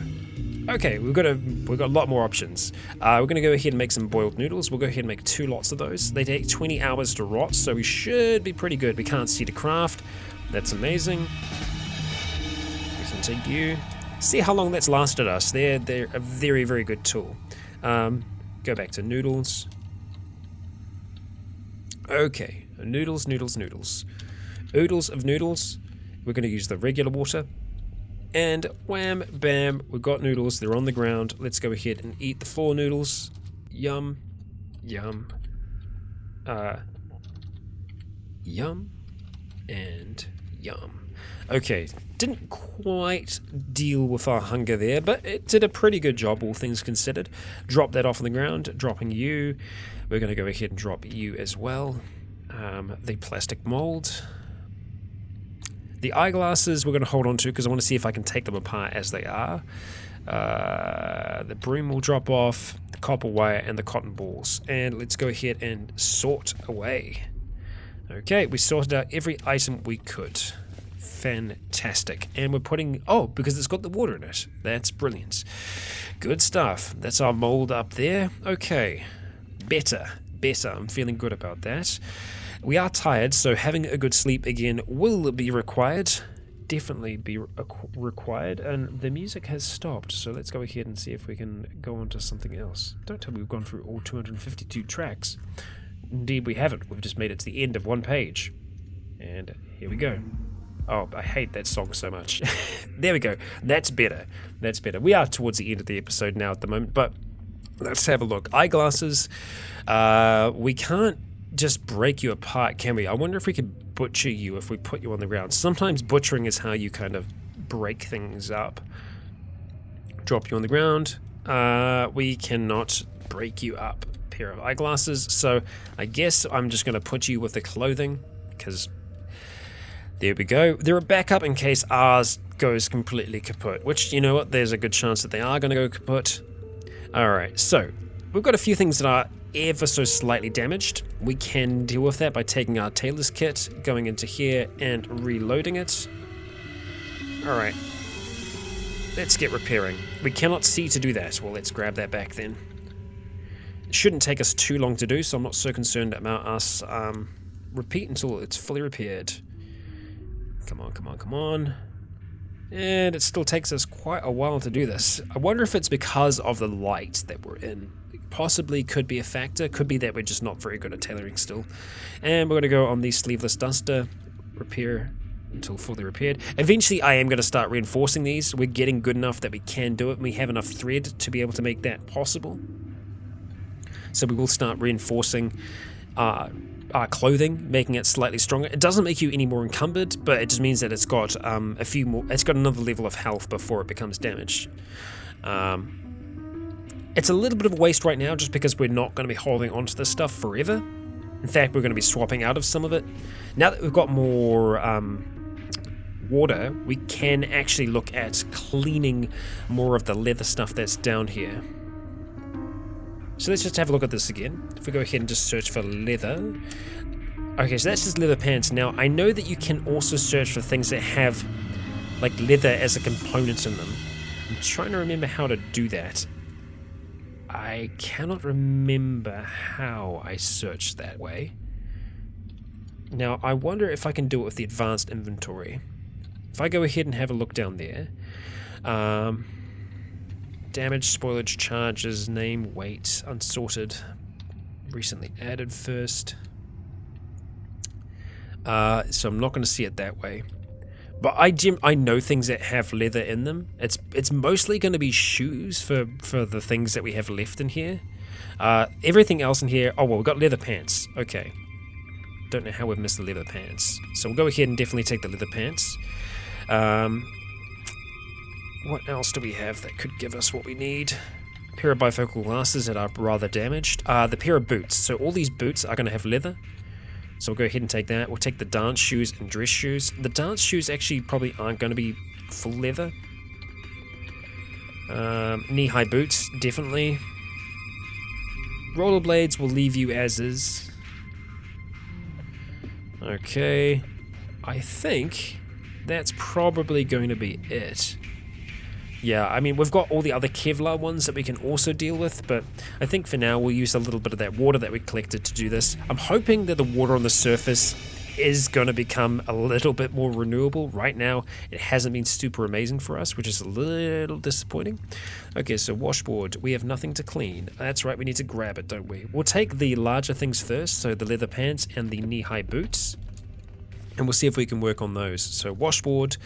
Okay, we've got a lot more options. We're gonna go ahead and make some boiled noodles. We'll go ahead and make 2 lots of those. They take 20 hours to rot, so we should be pretty good. We can't see the craft. That's amazing. We can take you. See how long that's lasted us. They're a very, very good tool. Go back to noodles. Okay, noodles. Oodles of noodles. We're going to use the regular water. And wham, bam, we've got noodles. They're on the ground. Let's go ahead and eat the 4 noodles. Yum, yum. Yum, and yum. Okay, didn't quite deal with our hunger there, but it did a pretty good job, all things considered. Drop that off on the ground, dropping you. We're going to go ahead and drop you as well. The plastic mold. The eyeglasses we're going to hold on to because I want to see if I can take them apart as they are. The broom will drop off, the copper wire, and the cotton balls. And let's go ahead and sort away. Okay, we sorted out every item we could. Fantastic. And we're putting... Oh, because it's got the water in it. That's brilliant. Good stuff. That's our mold up there. Okay. Better. I'm feeling good about that. We are tired, so having a good sleep again will be required. Definitely be required. And the music has stopped, so let's go ahead and see if we can go on to something else. Don't tell me we've gone through all 252 tracks. Indeed we haven't. We've just made it to the end of one page. And here we go. Oh, I hate that song so much. There we go. That's better. That's better. We are towards the end of the episode now at the moment, but let's have a look. Eyeglasses. We can't just break you apart, can we? I wonder if we could butcher you if we put you on the ground. Sometimes butchering is how you kind of break things up. Drop you on the ground. We cannot break you up. Pair of eyeglasses. So I guess I'm just going to put you with the clothing because... There we go. They're a backup in case ours goes completely kaput, which, you know what, there's a good chance that they are going to go kaput. Alright, so we've got a few things that are ever so slightly damaged. We can deal with that by taking our tailor's kit, going into here and reloading it. Alright, let's get repairing. We cannot see to do that. Well, let's grab that back then. It shouldn't take us too long to do, so I'm not so concerned about us repeat until it's fully repaired. Come on. And it still takes us quite a while to do this. I wonder if it's because of the light that we're in. Possibly could be a factor. Could be that we're just not very good at tailoring still. And we're going to go on the sleeveless duster. Repair until fully repaired. Eventually I am going to start reinforcing these. We're getting good enough that we can do it. And we have enough thread to be able to make that possible. So we will start reinforcing our clothing, making it slightly stronger. It doesn't make you any more encumbered, but it just means that it's got a few more. It's got another level of health before it becomes damaged. It's a little bit of a waste right now, just because we're not going to be holding onto this stuff forever. In fact, we're going to be swapping out of some of it. Now that we've got more water, we can actually look at cleaning more of the leather stuff that's down here. So let's just have a look at this again. If we go ahead and just search for leather. Okay, so that's just leather pants. Now, I know that you can also search for things that have, like, leather as a component in them. I'm trying to remember how to do that. I cannot remember how I searched that way. Now, I wonder if I can do it with the advanced inventory. If I go ahead and have a look down there. Damage, spoilage, charges, name, weight, unsorted, recently added first. So I'm not going to see it that way. But I know things that have leather in them. It's mostly going to be shoes for the things that we have left in here. Everything else in here... Oh, well, we've got leather pants. Okay. don't know how we've missed the leather pants. So we'll go ahead and definitely take the leather pants. What else do we have that could give us what we need? A pair of bifocal glasses that are rather damaged. The pair of boots. So all these boots are going to have leather. So we'll go ahead and take that. We'll take the dance shoes and dress shoes. The dance shoes actually probably aren't going to be full leather. Knee-high boots, definitely. Rollerblades will leave you as is. Okay. I think that's probably going to be it. Yeah, I mean, we've got all the other Kevlar ones that we can also deal with, but I think for now we'll use a little bit of that water that we collected to do this. I'm hoping that the water on the surface is going to become a little bit more renewable. Right now, it hasn't been super amazing for us, which is a little disappointing. Okay, so washboard, we have nothing to clean. That's right, we need to grab it, don't we? We'll take the larger things first, so the leather pants and the knee-high boots, and we'll see if we can work on those. So washboard,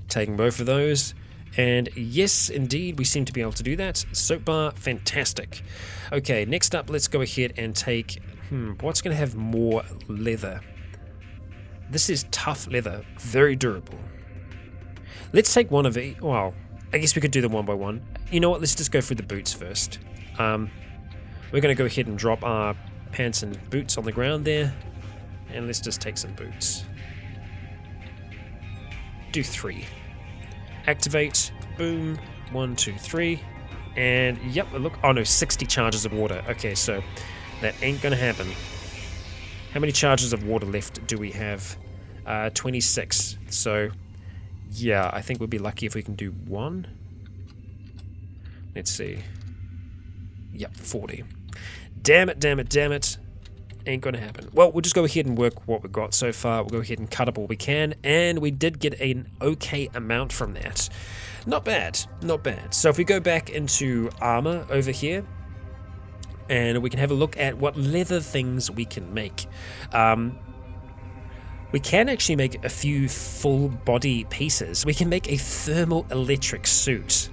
taking both of those. And yes, indeed, we seem to be able to do that. Soap bar, fantastic. Okay, next up, let's go ahead and take... what's going to have more leather? This is tough leather, very durable. Let's take one of each. Well, I guess we could do them one by one. You know what, let's just go through the boots first. We're going to go ahead and drop our pants and boots on the ground there. And let's just take some boots. Do 3. Activate, boom, 1, 2, 3, and yep, look, oh no, 60 charges of water. Okay, so that ain't gonna happen. How many charges of water left do we have? 26, so yeah, I think we'll be lucky if we can do 1. Let's see. Yep, 40. Damn it, damn it, damn it. Ain't gonna happen. Well, we'll just go ahead and work what we've got so far. We'll go ahead and cut up all we can, and we did get an okay amount from that. Not bad, not bad. So if we go back into armor over here, and we can have a look at what leather things we can make. We can actually make a few full body pieces. We can make a thermal electric suit.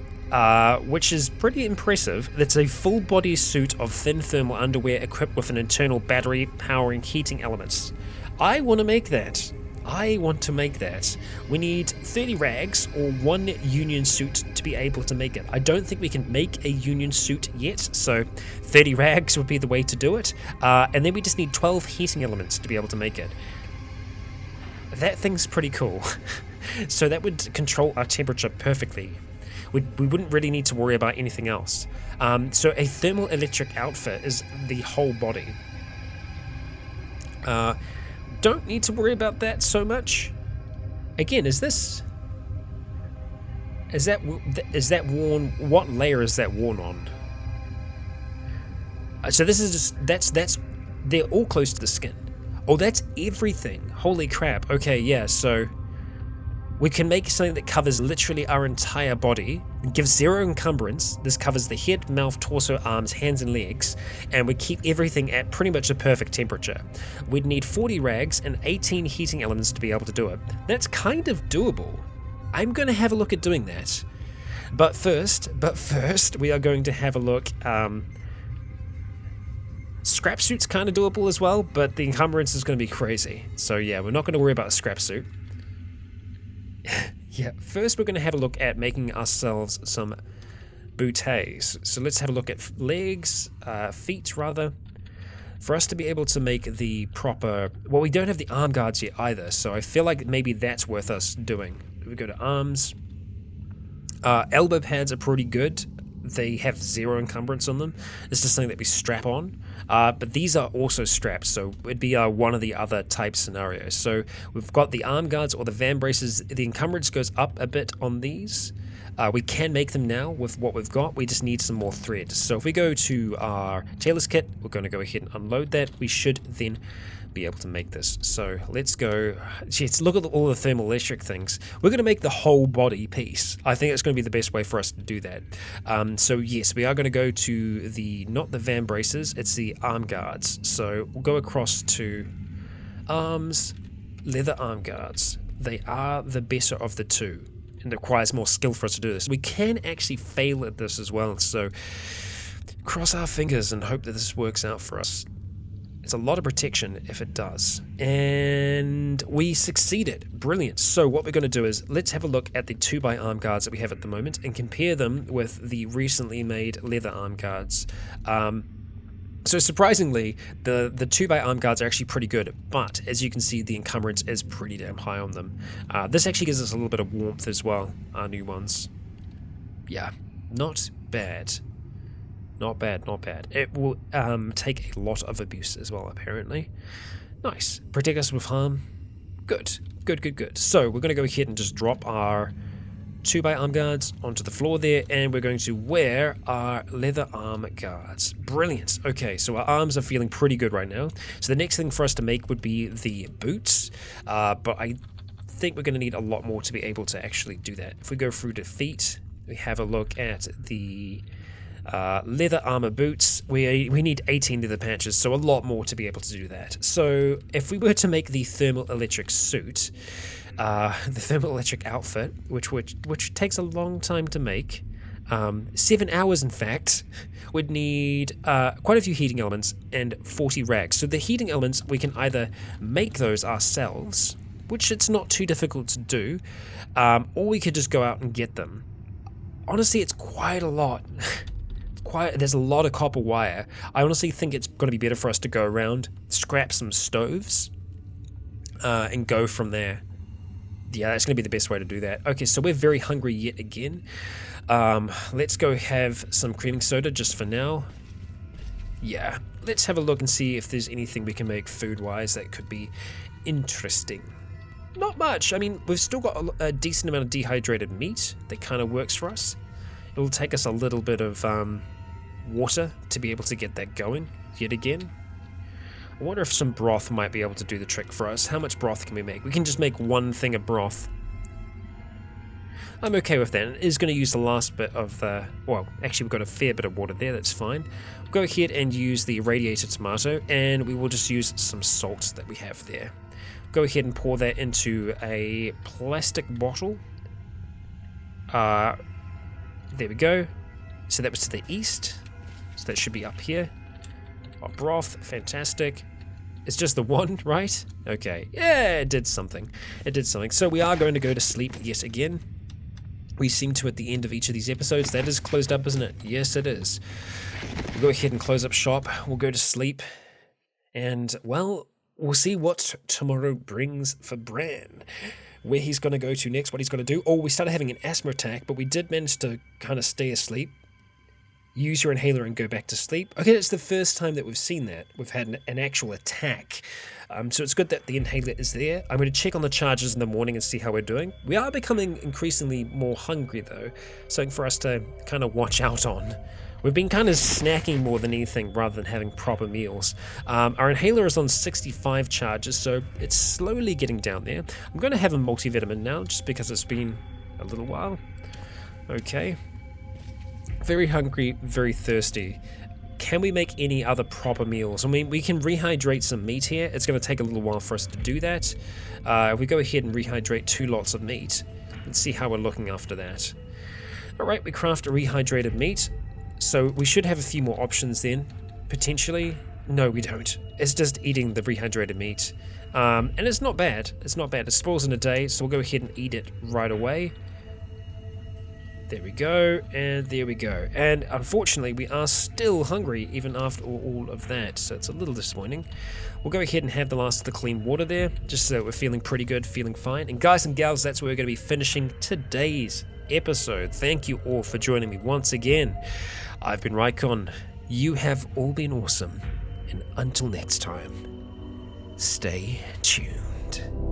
Which is pretty impressive. It's a full body suit of thin thermal underwear equipped with an internal battery powering heating elements. I want to make that. I want to make that. We need 30 rags or 1 union suit to be able to make it. I don't think we can make a union suit yet, so 30 rags would be the way to do it. And then we just need 12 heating elements to be able to make it. That thing's pretty cool. So that would control our temperature perfectly. We wouldn't really need to worry about anything else. So a thermal electric outfit is the whole body. Don't need to worry about that so much. Again, is that worn? What layer is that worn on? So this is just that's they're all close to the skin. Oh, that's everything. Holy crap. Okay, yeah. So we can make something that covers literally our entire body, gives 0 encumbrance. This covers the head, mouth, torso, arms, hands, and legs, and we keep everything at pretty much a perfect temperature. We'd need 40 rags and 18 heating elements to be able to do it. That's kind of doable. I'm going to have a look at doing that. But first, we are going to have a look. Scrap suit's kind of doable as well, but the encumbrance is going to be crazy. So yeah, we're not going to worry about a scrap suit. Yeah, first we're going to have a look at making ourselves some booties. So let's have a look at legs, feet rather. For us to be able to make the proper... Well, we don't have the arm guards yet either, so I feel like maybe that's worth us doing. We go to arms. Elbow pads are pretty good. They have 0 encumbrance on them. It's just something that we strap on. But these are also straps, so it'd be one of the other type scenarios. So we've got the arm guards or the van braces. The encumbrance goes up a bit on these. We can make them now with what we've got. We just need some more thread. So if we go to our tailor's kit, we're going to go ahead and unload that. We should then be able to make this. So let's go. Let's look at all the thermal electric things. We're going to make the whole body piece. I think it's going to be the best way for us to do that. So yes, we are going to go to the, not the van braces, it's the arm guards. So we'll go across to arms, leather arm guards. They are the better of the two, and it requires more skill for us to do this. We can actually fail at this as well, so cross our fingers and hope that this works out for us. It's a lot of protection if it does. And we succeeded. Brilliant. So what we're going to do is let's have a look at the 2x arm guards that we have at the moment and compare them with the recently made leather arm guards. So surprisingly, the 2x arm guards are actually pretty good, but as you can see, the encumbrance is pretty damn high on them. This actually gives us a little bit of warmth as well, our new ones. Yeah, not bad. Not bad, not bad. It will take a lot of abuse as well, apparently. Nice. Protect us with harm. Good. Good, good, good. So we're going to go ahead and just drop our 2x arm guards onto the floor there, and we're going to wear our leather arm guards. Brilliant. Okay, so our arms are feeling pretty good right now. So the next thing for us to make would be the boots, but I think we're going to need a lot more to be able to actually do that. If we go through to feet, we have a look at the leather armor boots. We need 18 leather patches, so a lot more to be able to do that. So if we were to make the thermal electric suit, the thermal electric outfit, which takes a long time to make, 7 hours in fact, would need quite a few heating elements and 40 rags. So the heating elements, we can either make those ourselves, which it's not too difficult to do, or we could just go out and get them. Honestly, it's quite a lot. There's a lot of copper wire. I honestly think it's going to be better for us to go around, scrap some stoves, and go from there. Yeah, that's going to be the best way to do that. Okay, so we're very hungry yet again. Let's go have some creaming soda just for now. Yeah, let's have a look and see if there's anything we can make food-wise that could be interesting. Not much. I mean, we've still got a decent amount of dehydrated meat that kind of works for us. It'll take us a little bit of water to be able to get that going yet again. I wonder if some broth might be able to do the trick for us. How much broth can we make? We can just make one thing of broth. I'm okay with that. It is going to use the last bit of the... Well, actually we've got a fair bit of water there, that's fine. We'll go ahead and use the radiated tomato, and we will just use some salt that we have there. Go ahead and pour that into a plastic bottle. There we go. So that was to the east. So that should be up here. Our broth, fantastic. It's just the one, right? Okay. Yeah, it did something. It did something. So we are going to go to sleep yet again. We seem to at the end of each of these episodes. That is closed up, isn't it? Yes, it is. We'll go ahead and close up shop. We'll go to sleep. And, well, we'll see what tomorrow brings for Bran. Where he's going to go to next, what he's going to do. Oh, we started having an asthma attack, but we did manage to kind of stay asleep. Use your inhaler and go back to sleep. Okay, it's the first time that we've seen that. We've had an actual attack. So it's good that the inhaler is there. I'm going to check on the charges in the morning and see how we're doing. We are becoming increasingly more hungry, though. Something for us to kind of watch out on. We've been kind of snacking more than anything rather than having proper meals. Our inhaler is on 65 charges, so it's slowly getting down there. I'm going to have a multivitamin now, just because it's been a little while. Okay. Very hungry, very thirsty. Can we make any other proper meals? I mean, we can rehydrate some meat here. It's going to take a little while for us to do that. If we go ahead and rehydrate 2 lots of meat, let's see how we're looking after that. Alright, we craft a rehydrated meat. So we should have a few more options then, potentially. No, we don't. It's just eating the rehydrated meat. And it's not bad. It's not bad. It spoils in a day, so we'll go ahead and eat it right away. There we go, and there we go. And unfortunately, we are still hungry even after all of that, so it's a little disappointing. We'll go ahead and have the last of the clean water there, just so we're feeling pretty good, feeling fine. And guys and gals, that's where we're going to be finishing today's episode. Thank you all for joining me once again. I've been Rycon. You have all been awesome. And until next time, stay tuned.